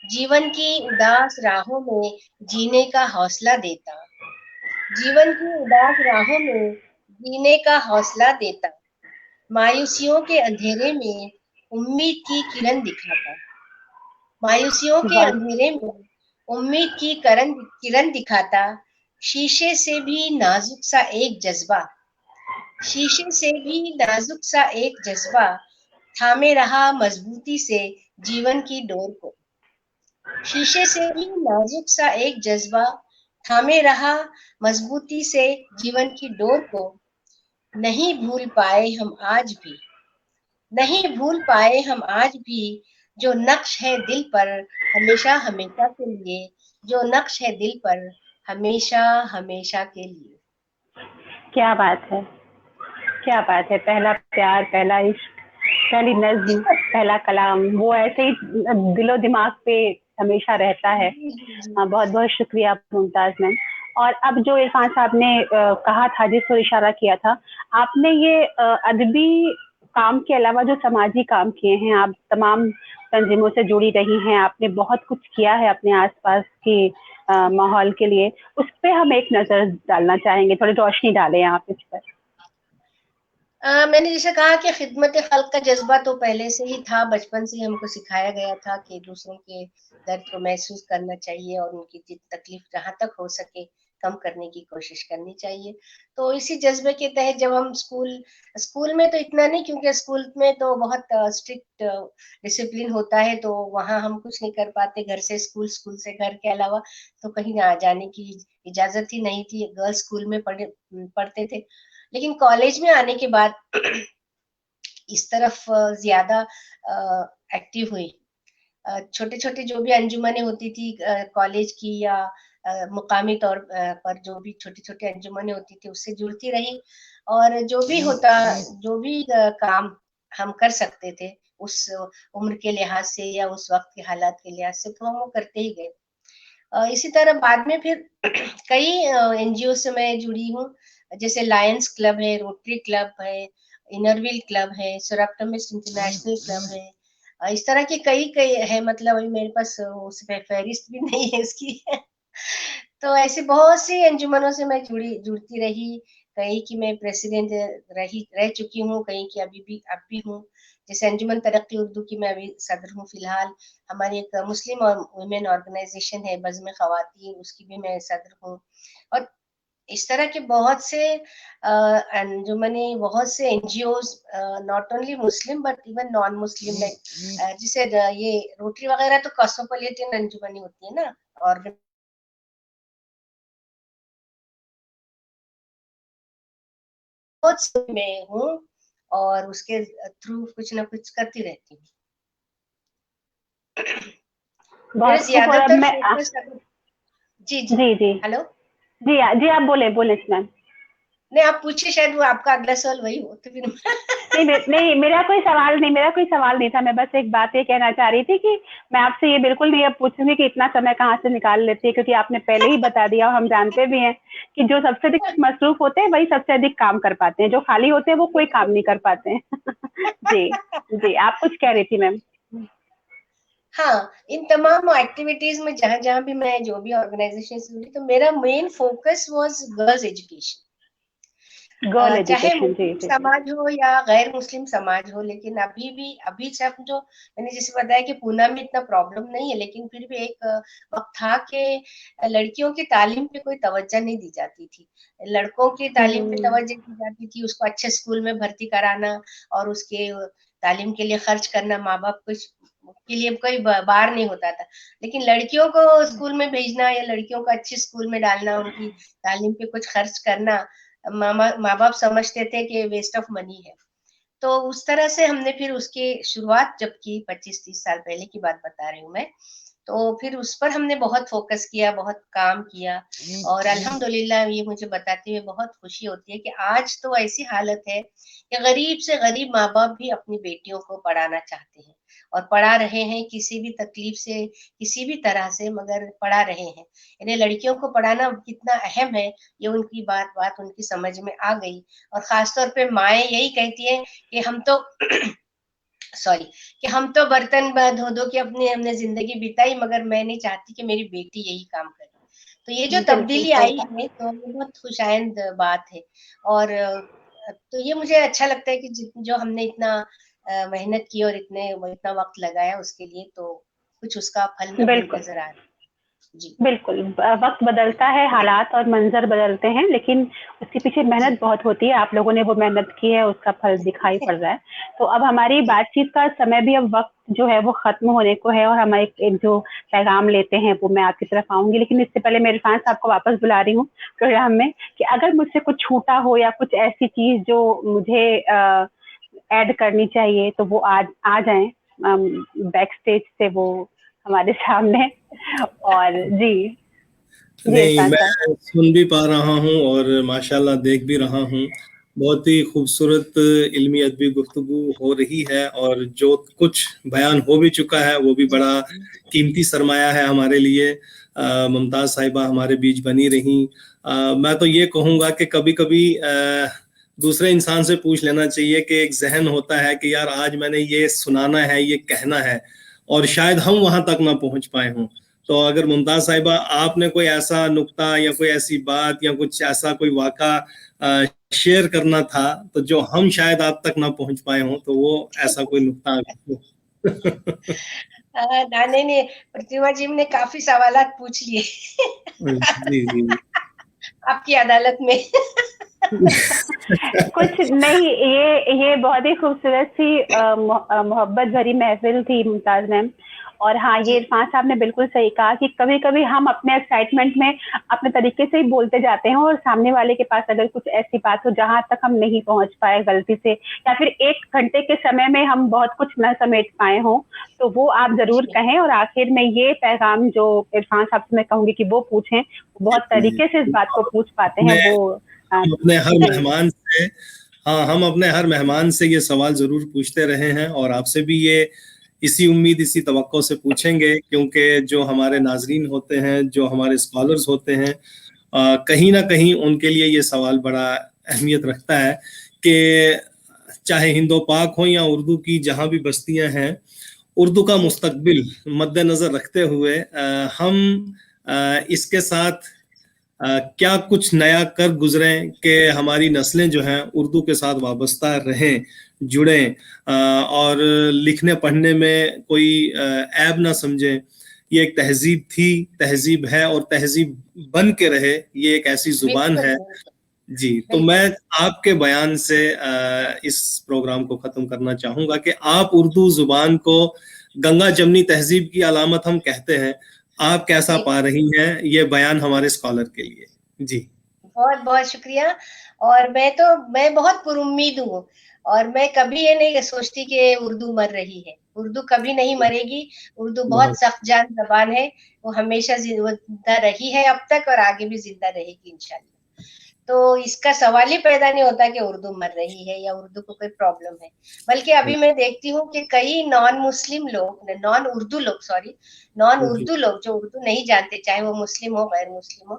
Speaker 3: जीवन की उदास राहों में जीने का हौसला देता। जीवन की उदास राहों में जीने का हौसला देता, मायूसियों के अंधेरे में उम्मीद की किरण दिखाता। मायूसियों के
Speaker 2: वाह,
Speaker 3: अंधेरे में उम्मीद की किरण दिखाता। शीशे से भी नाजुक सा एक जज्बा, शीशे से भी नाजुक सा एक जज्बा थामे रहा मजबूती से जीवन की डोर को। शीशे से भी नाजुक सा एक जज्बा थामे रहा मजबूती से जीवन की डोर को। नहीं भूल पाए हम आज भी, नहीं भूल पाए हम आज भी, जो नक्श है दिल पर हमेशा हमेशा के लिए, जो नक्श है दिल पर हमेशा हमेशा के लिए।
Speaker 2: क्या बात है, क्या बात है। पहला प्यार, पहला इश्क, पहली नज्म, पहला कलाम, वो ऐसे ही दिलो दिमाग पे हमेशा रहता है।
Speaker 3: जी जी जी।
Speaker 2: बहुत बहुत शुक्रिया मुमताज मैम। और अब जो इरफान साहब ने कहा था, जिस पर इशारा किया था, आपने ये अदबी काम के अलावा जो समाजी काम किए हैं, आप तमाम तंजीमों से जुड़ी रही हैं, आपने बहुत कुछ किया है अपने आसपास की माहौल के लिए। उस पे हम एक नजर डालना चाहेंगे, थोड़ी रोशनी डालें आप इस पर।
Speaker 3: मैंने जैसे कहा कि खिदमत खल्क का जज्बा तो पहले से ही था, बचपन से ही हमको सिखाया गया था कि दूसरों के दर्द को महसूस करना चाहिए और उनकी तकलीफ जहां तक हो सके कम करने की कोशिश करनी चाहिए। तो इसी जज्बे के तहत जब हम स्कूल स्कूल में तो इतना नहीं, क्योंकि स्कूल में तो बहुत स्ट्रिक्ट डिसिप्लिन होता है, तो वहां हम कुछ नहीं कर पाते। घर से स्कूल, स्कूल से घर के अलावा तो कहीं जाने की इजाजत ही नहीं थी। गर्ल्स स्कूल में पढ़ते थे। लेकिन कॉलेज में आने के बाद इस तरफ ज्यादा एक्टिव हुई। छोटे छोटे जो भी अंजुमनें होती थी कॉलेज की या मुकामी तौर पर जो भी छोटी छोटी अंजुमनें होती थी उससे जुड़ती रही। और जो भी होता, जो भी काम हम कर सकते थे उस उम्र के लिहाज से या उस वक्त के हालात के लिहाज से, तो हम वो करते ही गए। इसी तरह बाद में फिर कई एनजीओ से मैं जुड़ी हूँ, जैसे लायंस क्लब है, रोटरी क्लब है, इनरविल क्लब है, सोराप्टमिस्ट इंटरनेशनल क्लब है। इस तरह के कई कई है, मतलब अभी मेरे पास उस पे फहरिस्त भी नहीं है इसकी। तो ऐसे बहुत सी अंजुमनों से मैं जुड़ती रही। कहीं की मैं प्रेसिडेंट रह चुकी हूँ, कहीं की अब भी हूँ। जैसे अंजुमन तरक्की उर्दू की मैं अभी सदर हूँ फिलहाल। हमारी एक मुस्लिम और वुमेन ऑर्गेनाइजेशन है बज़्म ख़वातीन, उसकी भी मैं सदर हूँ। और इस तरह के बहुत से अंजुमने, बहुत से NGOs, not only Muslim but even non Muslim, like जिसे ये रोटरी वगैरह तो कॉस्मोपॉलिटन अंजुमनी होती है ना, और बहुत से मैं हूँ और उसके थ्रू कुछ ना कुछ करती रहती हूँ। मेरा
Speaker 2: बहुत खूब। और अब
Speaker 3: ज्यादातर
Speaker 2: मैं
Speaker 3: फोकस जी जी।
Speaker 2: जी जी
Speaker 3: हेलो।
Speaker 2: जी जी, आप बोले बोले मैम।
Speaker 3: नहीं, आप पूछिए, शायद वो आपका अगला सवाल वही हो तो फिर।
Speaker 2: नहीं नहीं, मेरा कोई सवाल नहीं, मेरा कोई सवाल नहीं था। मैं बस एक बात ये कहना चाह रही थी कि मैं आपसे ये बिल्कुल नहीं अब पूछूंगी कि इतना समय कहाँ से निकाल लेती है, क्योंकि आपने पहले ही बता दिया और हम जानते भी हैं कि जो सबसे अधिक मसरूफ होते हैं वही सबसे अधिक काम कर पाते हैं, जो खाली होते हैं वो कोई काम नहीं कर पाते हैं। जी जी, आप कुछ कह रही थी मैम।
Speaker 3: हाँ, इन तमाम एक्टिविटीज में जहां जहां भी मैं जो भी ऑर्गेनाइजेशन से जुड़ी, तो मेरा main focus was girls education.
Speaker 2: Girl
Speaker 3: चाहे
Speaker 2: एजुकेशन, जी
Speaker 3: मुस्लिम
Speaker 2: जी जी।
Speaker 3: समाज हो या गैर मुस्लिम समाज हो, लेकिन अभी सब जो मैंने जैसे बताया कि पूना में इतना प्रॉब्लम नहीं है, लेकिन फिर भी एक वक्त था कि लड़कियों की तालीम पे कोई तवज्जो नहीं दी जाती थी। लड़कों की तालीम पे
Speaker 2: हम्म।
Speaker 3: तवज्जो दी जाती थी, उसको अच्छे स्कूल में भर्ती कराना और उसके तालीम के लिए खर्च करना, माँ बाप कुछ के लिए कोई बार नहीं होता था। लेकिन लड़कियों को स्कूल में भेजना या लड़कियों को अच्छे स्कूल में डालना, उनकी तालीम पे कुछ खर्च करना, माँ बाप समझते थे कि वेस्ट ऑफ मनी है। तो उस तरह से हमने फिर उसकी शुरुआत जब की, 25-30 साल पहले की बात बता रही हूँ मैं, तो फिर उस पर हमने बहुत फोकस किया, बहुत काम किया, और अल्हम्दुलिल्लाह ये मुझे बताते हुए बहुत खुशी होती है कि आज तो ऐसी हालत है कि गरीब से गरीब माँ-बाप भी अपनी बेटियों को पढ़ाना चाहते हैं और पढ़ा रहे हैं, किसी भी तकलीफ से, किसी भी तरह से, मगर पढ़ा रहे हैं। यानी लड़कियों को पढ़ाना कितना अहम है, ये उनकी बात उनकी समझ में आ गई। और खास तौर पे माएँ यही कहती हैं कि हम तो सॉरी, कि हम तो बर्तन धो-धो के अपनी हमने ज़िंदगी बिताई, मगर मैं नहीं चाहती कि मेरी बेटी यही काम करे। तो ये जो
Speaker 2: बिल्कुल
Speaker 3: तब्दीली
Speaker 2: सही
Speaker 3: आई
Speaker 2: कहा।
Speaker 3: है, तो ये बहुत खुशाइंद बात है। और तो ये मुझे अच्छा लगता है कि जो हमने इतना मेहनत की और इतना वक़्त लगाया उसके लिए, तो कुछ उसका फल अभी
Speaker 2: बिल्कुल।
Speaker 3: नज़र आ रहा है। जी।
Speaker 2: बिल्कुल, वक़्त बदलता है, हालात और मंज़र बदलते हैं, लेकिन उसके पीछे
Speaker 3: जी,
Speaker 2: मेहनत बहुत होती है। आप लोगों ने वो मेहनत की है, उसका फल दिखाई पड़ रहा है। तो अब हमारी
Speaker 3: जी,
Speaker 2: बातचीत का समय भी, अब वक़्त जो है वो ख़त्म होने को है, और हम एक एक जो पैगाम लेते हैं वो मैं आपकी तरफ आऊँगी। लेकिन इससे पहले मैं इरफ़ान साहब को वापस बुला रही हूँ प्रोग्राम में, कि अगर मुझसे कुछ छूटा हो या कुछ ऐसी चीज़ जो मुझे ऐड करनी चाहिए, तो वो आज आ जाएँ बैक स्टेज से वो हमारे सामने। और जी, जी
Speaker 1: नहीं,
Speaker 2: इरफान साहब।
Speaker 1: मैं सुन भी पा रहा हूँ और माशाल्लाह देख भी रहा हूँ। बहुत ही खूबसूरत इल्मी अदबी गुफ्तगू हो रही है, और जो कुछ बयान हो भी चुका है वो भी बड़ा कीमती सरमाया है हमारे लिए। मुमताज़ साहिबा हमारे बीच बनी रहीं। मैं तो ये कहूँगा कि कभी-कभी दूसरे इंसान से पूछ लेना चाहिए कि एक ज़हन होता है कि यार आज मैंने ये सुनाना है, ये कहना है, और शायद हम वहाँ तक ना पहुँच पाए हों। तो अगर मुमताज़ साहिबा आपने कोई ऐसा नुक्ता या कोई ऐसी बात या कुछ ऐसा कोई वाक़ा शेयर करना था, तो जो हम शायद आप तक ना पहुँच पाए हों, तो वो ऐसा कोई नुक्ता अगर हो।
Speaker 3: नहीं, प्रतिमा जी ने काफ़ी सवालात पूछ लिए।
Speaker 2: जी,
Speaker 1: जी, जी।
Speaker 3: आपकी अदालत में।
Speaker 2: कुछ नहीं, ये बहुत ही खूबसूरत सी मोहब्बत भरी महफिल थी मुमताज मैम। और हाँ, ये
Speaker 3: जी,
Speaker 2: इरफान साहब ने बिल्कुल सही कहा कि कभी कभी हम अपने एक्साइटमेंट में अपने तरीके से ही बोलते जाते हैं, और सामने वाले के पास अगर कुछ ऐसी बात हो जहां तक हम नहीं पहुंच पाए गलती से, या फिर 1 घंटे के समय में हम बहुत कुछ न समेट पाए हों, तो वो आप जरूर
Speaker 3: जी,
Speaker 2: कहें। और आखिर में ये पैगाम जो इरफान साहब से मैं कहूंगी कि वो पूछें, वो बहुत
Speaker 1: जी,
Speaker 2: तरीके से इस
Speaker 1: जी।
Speaker 2: बात को पूछ पाते हैं
Speaker 1: अपने
Speaker 2: वो।
Speaker 1: हम अपने हर
Speaker 2: जी,
Speaker 1: मेहमान से हाँ, हम अपने हर मेहमान से ये सवाल ज़रूर पूछते रहे हैं, और आपसे भी ये इसी उम्मीद, इसी तवक्को से पूछेंगे, क्योंकि जो हमारे नाज़रीन होते हैं, जो हमारे स्कॉलर्स होते हैं, कहीं न कहीं उनके लिए ये सवाल बड़ा अहमियत रखता है कि चाहे हिंदो-पाक हो या उर्दू की जहाँ भी बस्तियाँ हैं, उर्दू का
Speaker 3: जी,
Speaker 1: मुस्तकबिल मद्देनज़र रखते हुए हम इसके साथ क्या कुछ नया कर गुजरें कि हमारी नस्लें जो हैं उर्दू के साथ वाबस्ता रहें, जुड़ें, और लिखने पढ़ने में कोई ऐब ना समझें। ये एक तहज़ीब थी, तहज़ीब है, और तहज़ीब बन के रहे। ये एक ऐसी ज़ुबान
Speaker 3: बिल्कुल,
Speaker 1: है।
Speaker 3: बिल्कुल,
Speaker 1: जी, तो
Speaker 3: बिल्कुल।
Speaker 1: मैं आपके बयान से इस प्रोग्राम को ख़त्म करना चाहूँगा कि आप उर्दू ज़ुबान को गंगा जमनी तहज़ीब की अलामत हम कहते हैं। आप कैसा
Speaker 3: जी,
Speaker 1: पा रही हैं? ये बयान हमारे स्कॉलर के लिए। जी।
Speaker 3: बहुत-बहुत शुक्रिया। और मैं बहुत पुरुम्मीद हूँ, और मैं कभी ये नहीं सोचती कि उर्दू मर रही है। उर्दू कभी नहीं मरेगी। उर्दू बहुत
Speaker 1: बहुत
Speaker 3: सख्त जान ज़बान है। वो हमेशा वो ज़िंदा रही है अब तक, और आगे भी ज़िंदा रहेगी इंशाअल्लाह। तो इसका सवाल ही पैदा नहीं होता कि उर्दू मर रही है या उर्दू को कोई प्रॉब्लम है। बल्कि अभी मैं देखती हूँ कि कई नॉन उर्दू लोग, सॉरी, नॉन
Speaker 1: जी,
Speaker 3: उर्दू लोग जो उर्दू नहीं जानते, चाहे वो मुस्लिम हो, गैर मुस्लिम हो,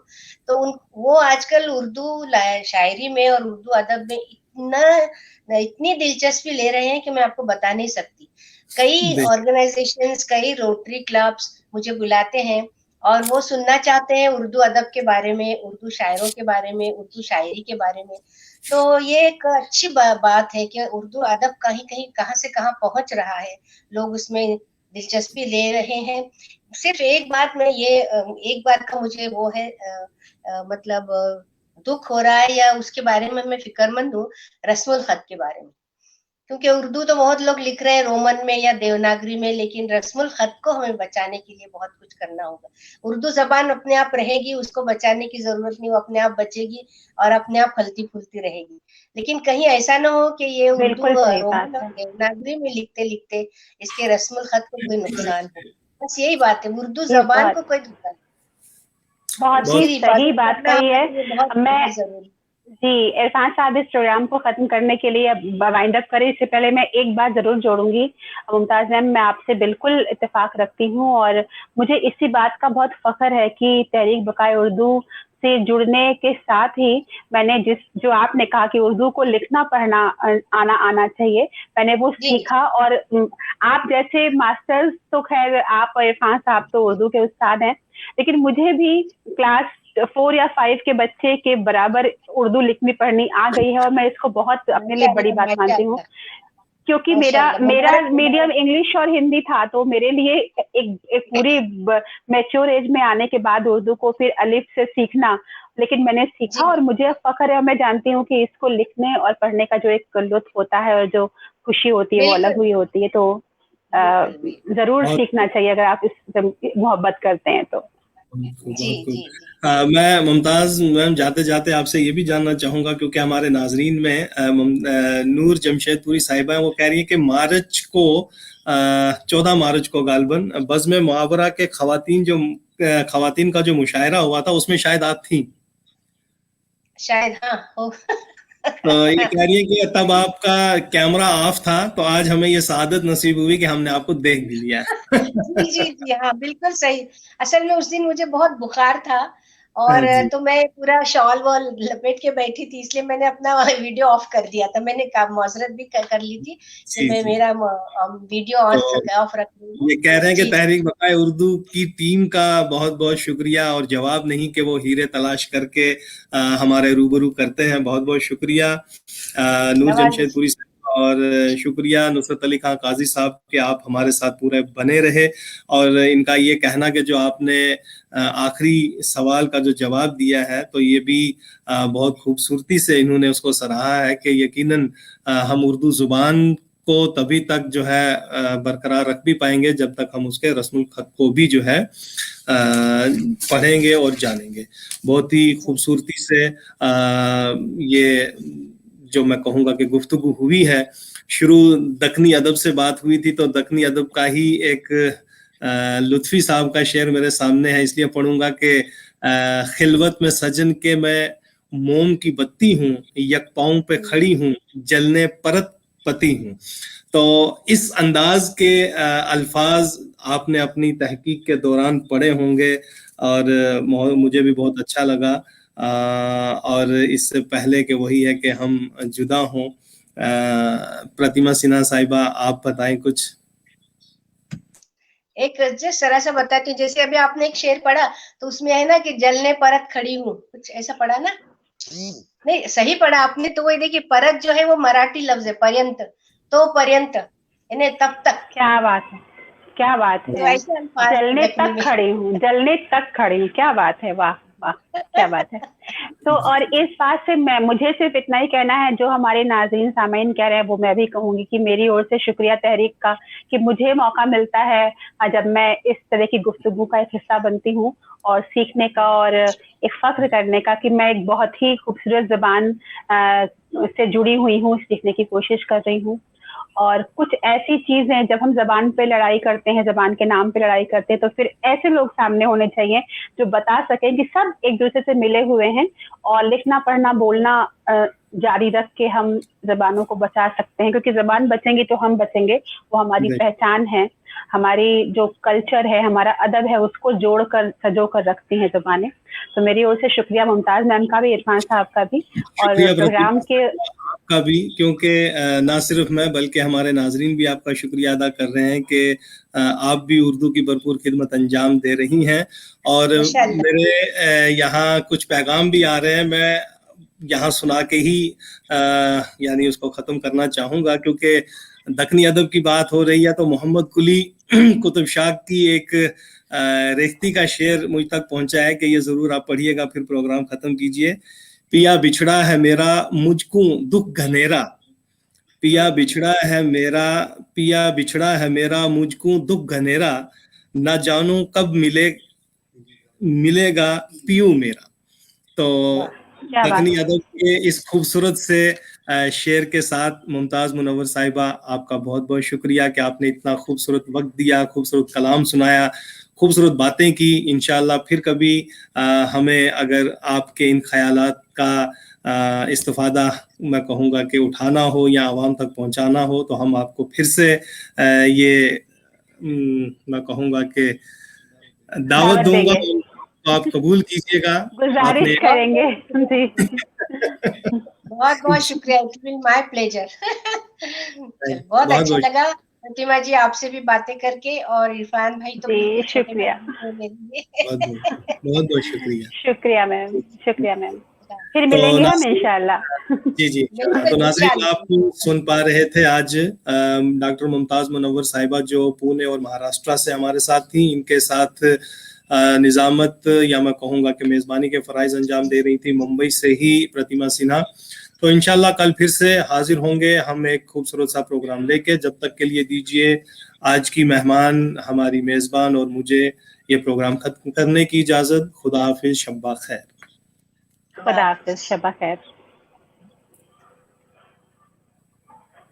Speaker 3: तो वो आजकल उर्दू शायरी में और उर्दू अदब में इतनी दिलचस्पी ले रहे हैं कि मैं आपको बता नहीं सकती। कई
Speaker 1: बे
Speaker 3: ऑर्गेनाइजेशंस, कई रोटरी क्लब्स मुझे बुलाते हैं, और वो सुनना चाहते हैं उर्दू अदब के बारे में, उर्दू शायरों के बारे में, उर्दू शायरी के बारे में। तो ये एक अच्छी बात है कि उर्दू अदब कहीं-कहीं, कहाँ से कहाँ पहुँच रहा है। लोग उसमें दिलचस्पी ले रहे हैं। सिर्फ़ एक बात का मुझे वो है, मतलब दुःख हो रहा है, या उसके बारे में मैं फ़िक्रमंद हूँ, रस्मुल ख़त के बारे में। क्योंकि उर्दू तो बहुत लोग लिख रहे हैं रोमन में या देवनागरी में, लेकिन रस्मुल खत को हमें बचाने के लिए बहुत कुछ करना होगा। उर्दू जबान अपने आप रहेगी, उसको बचाने की जरूरत नहीं, वो अपने आप बचेगी और अपने आप फलती फूलती रहेगी। लेकिन कहीं ऐसा ना हो कि ये उर्दू
Speaker 2: बिल्कुल सही
Speaker 3: रोमन
Speaker 2: बात
Speaker 3: और
Speaker 2: है।
Speaker 3: देवनागरी में लिखते लिखते इसके रस्मुल खत को कोई नुकसान हो। बस यही बात है, उर्दू
Speaker 2: ये
Speaker 3: जबान को
Speaker 2: बहुत
Speaker 3: कोई धोखा नहीं,
Speaker 2: बहुत
Speaker 3: उसकी
Speaker 2: ही सही
Speaker 3: हिफाजत
Speaker 2: बात
Speaker 3: करना
Speaker 2: कही है।
Speaker 3: हमारे लिए बहुत
Speaker 2: मैं
Speaker 3: बहुत जरूरी है।
Speaker 2: जी, इरफान साहब इस प्रोग्राम को खत्म करने के लिए अब वाइंड अप करें, इससे पहले मैं एक बात जरूर जोड़ूंगी। मुमताज मैम, मैं आपसे बिल्कुल इत्तेफाक रखती हूँ और मुझे इसी बात का बहुत फख्र है कि तहरीक बकाए उर्दू से जुड़ने के साथ ही मैंने जो आपने कहा कि उर्दू को लिखना पढ़ना आना चाहिए, मैंने वो
Speaker 3: जी
Speaker 2: सीखा। और आप जैसे मास्टर्स तो खैर, आप और इरफान साहब तो उर्दू के उस्ताद हैं, लेकिन मुझे भी क्लास 4 या 5 के बच्चे के बराबर उर्दू लिखनी पढ़नी आ गई है और मैं इसको बहुत अपने लिए बड़ी
Speaker 3: माशाल्लाह
Speaker 2: बात मानती हूँ।
Speaker 3: माशाल्लाह
Speaker 2: क्योंकि मेरा
Speaker 3: माशाल्लाह,
Speaker 2: मेरा
Speaker 3: मुबारक हो।
Speaker 2: मीडियम इंग्लिश और हिंदी था, तो मेरे लिए एक पूरी मैच्योर एज में आने के बाद उर्दू को फिर अलिफ से सीखना, लेकिन मैंने सीखा
Speaker 3: जी
Speaker 2: और मुझे फख्र है और मैं जानती हूँ कि इसको लिखने और पढ़ने का जो एक लुत्फ होता है और जो खुशी होती है वो अलग
Speaker 3: बिल्कुल
Speaker 2: हुई होती है। तो
Speaker 3: बिल्कुल बिल्कुल।
Speaker 2: जरूर
Speaker 1: बहुत
Speaker 2: सीखना चाहिए अगर आप इस मोहब्बत करते हैं तो।
Speaker 1: खूब,
Speaker 3: जी
Speaker 1: बहुत खूब।
Speaker 3: जी जी
Speaker 1: मैं मुमताज मैम जाते जाते आपसे ये भी जानना चाहूंगा, क्योंकि हमारे नाजरीन में नूर जमशेदपुरी साहिबा हैं, वो कह रही है कि मार्च को 14 मार्च को गालबन बज़्म मुहावरा के खवातीन का जो मुशायरा हुआ था उसमें शायद आप थी।
Speaker 3: शायद हाँ हो।
Speaker 1: तो ये कह रही है कि तब आपका कैमरा ऑफ था, तो आज हमें ये सआदत नसीब हुई कि हमने आपको देख भी लिया।
Speaker 3: जी जी जी हाँ, बिल्कुल सही। असल में उस दिन मुझे बहुत बुखार था और
Speaker 1: जी
Speaker 3: तो मैं पूरा शॉल वॉल लपेट के बैठी थी, इसलिए मैंने अपना वीडियो ऑफ कर दिया था। मैंने माजरत भी कर ली थी,
Speaker 1: जी
Speaker 3: मैं
Speaker 1: जी।
Speaker 3: मेरा वीडियो
Speaker 1: तो
Speaker 3: ऑफ रख रही हूँ।
Speaker 1: ये कह रहे हैं कि
Speaker 3: जी
Speaker 1: तहरीक बकाए उर्दू की टीम का बहुत बहुत शुक्रिया, और जवाब नहीं कि वो हीरे तलाश करके हमारे रूबरू करते हैं। बहुत बहुत शुक्रिया नूर
Speaker 3: नवाजी।
Speaker 1: जमशेदपुरी साहब, और शुक्रिया नुसरत अली खान काजी साहब के आप हमारे साथ पूरे बने रहे। और इनका ये कहना कि जो आपने आखिरी सवाल का जो जवाब दिया है, तो ये भी बहुत खूबसूरती से इन्होंने उसको सराहा है कि यकीनन हम उर्दू जुबान को तभी तक जो है बरकरार रख भी पाएंगे जब तक हम उसके रस्मुल खत को भी जो है पढ़ेंगे और जानेंगे। बहुत ही खूबसूरती से ये जो मैं कहूँगा कि गुफ्तगू हुई है। शुरू दक्कनी अदब से बात हुई थी, तो दक्कनी अदब का ही एक लुत्फी साहब का शेर मेरे सामने है, इसलिए पढ़ूंगा कि खिलवत में सजन के मैं मोम की बत्ती हूँ, यक पाँव पे खड़ी हूँ, जलने परत पति हूँ। तो इस अंदाज के अल्फाज आपने अपनी तहकीक के दौरान पढ़े होंगे, और मुझे भी बहुत अच्छा लगा। और इससे पहले कि वही है कि हम जुदा हों, प्रतिमा सिन्हा साहिबा आप बताएं कुछ।
Speaker 3: एक जस्ट जरा सा बताती हूँ, जैसे अभी आपने एक शेर पढ़ा तो उसमें है ना कि जलने परत खड़ी हूँ, कुछ ऐसा पढ़ा ना? नहीं, सही पढ़ा आपने। तो वही देखिए, परत जो है वो मराठी लफ्ज है, पर्यंत, तो पर्यंत यानी तब तक।
Speaker 2: क्या बात है, क्या बात
Speaker 3: तो
Speaker 2: है।
Speaker 3: ऐसे अल्फाज है
Speaker 2: जलने
Speaker 3: दखनी
Speaker 2: तक
Speaker 3: में।
Speaker 2: खड़ी हूँ, जलने तक खड़ी हूँ, क्या बात है, वाह वाह, क्या बात है। तो और इस बात से मुझे सिर्फ इतना ही कहना है, जो हमारे नाज़रीन सामीन कह रहे हैं वो मैं भी कहूंगी कि मेरी ओर से शुक्रिया तहरीक का कि मुझे मौका मिलता है जब मैं इस तरह की गुफ्तगू का एक हिस्सा बनती हूँ, और सीखने का और एक फख्र करने का कि मैं एक बहुत ही खूबसूरत ज़बान से जुड़ी हुई हूँ, सीखने की कोशिश कर रही हूँ। और कुछ ऐसी चीजें जब हम जबान पे लड़ाई करते हैं, जबान के नाम पे लड़ाई करते हैं, तो फिर ऐसे लोग सामने होने चाहिए जो बता सकें कि सब एक दूसरे से मिले हुए हैं और लिखना पढ़ना बोलना जारी रख के हम जबानों को बचा सकते हैं, क्योंकि जबान बचेंगी तो हम बचेंगे। वो हमारी पहचान है, हमारी जो कल्चर है, हमारा अदब है, उसको जोड़ कर सजो कर रखती हैं जबानें। तो मेरी ओर से शुक्रिया मुमताज मैम का भी, इरफान साहब का भी, और प्रोग्राम के
Speaker 1: आपका भी, क्योंकि ना सिर्फ मैं बल्कि हमारे नाजरीन भी आपका शुक्रिया अदा कर रहे हैं कि आप भी उर्दू की भरपूर खिदमत अंजाम दे रही हैं। और मेरे यहाँ कुछ पैगाम भी आ रहे हैं, मैं यहाँ सुना के ही यानी उसको ख़त्म करना चाहूँगा, क्योंकि दक्कनी अदब की बात हो रही है। तो मोहम्मद कुली कुतुब शाह की एक रेख्ती का शेर मुझ तक पहुंचा है कि ये ज़रूर आप पढ़िएगा, फिर प्रोग्राम ख़त्म कीजिए। पिया बिछड़ा है मेरा मुझको दुख घनेरा, पिया बिछड़ा है मेरा मुझको दुख घनेरा, ना जानू कब मिलेगा पियू मेरा। तो दखनी अदब के इस खूबसूरत से शेर के साथ मुमताज मुनव्वर साहिबा, आपका बहुत बहुत शुक्रिया कि आपने इतना खूबसूरत वक्त दिया, खूबसूरत कलाम सुनाया, खूबसूरत बातें की। इंशाल्लाह फिर कभी हमें अगर आपके इन ख्यालात का इस्तिफादा मैं कहूँगा कि उठाना हो या आवाम तक पहुँचाना हो, तो हम आपको फिर से ये मैं कहूँगा कि दावत दूंगा, तो आप कबूल कीजिएगा।
Speaker 2: गुजारिश करेंगे।
Speaker 3: बहुत बहुत शुक्रिया, इट विल माय प्लेजर। बहुत अच्छा लगा प्रतिमा जी आपसे भी बातें करके, और इरफान भाई तो
Speaker 2: शुक्रिया,
Speaker 1: बहुत बहुत शुक्रिया।
Speaker 2: शुक्रिया मैम, शुक्रिया मैम, फिर मिलेंगे हम इंशाल्लाह।
Speaker 1: जी। तो नाज़रीन, आप सुन पा रहे थे आज डॉक्टर मुमताज मुनव्वर साहिबा जो पुणे और महाराष्ट्र से हमारे साथ थी। इनके साथ निजामत या मैं कहूँगा कि मेज़बानी के फ़राइज़ अंजाम दे रही थी मुंबई से ही प्रतिमा सिन्हा। तो इंशाल्लाह कल फिर से हाजिर होंगे हम एक खूबसूरत सा प्रोग्राम लेके। जब तक के लिए दीजिए आज की मेहमान, हमारी मेज़बान और मुझे ये प्रोग्राम खत्म करने की इजाज़त। खुदा हाफिज़, शब्बा खैर।
Speaker 2: खुदा हाफिज़, शब्बा खैर।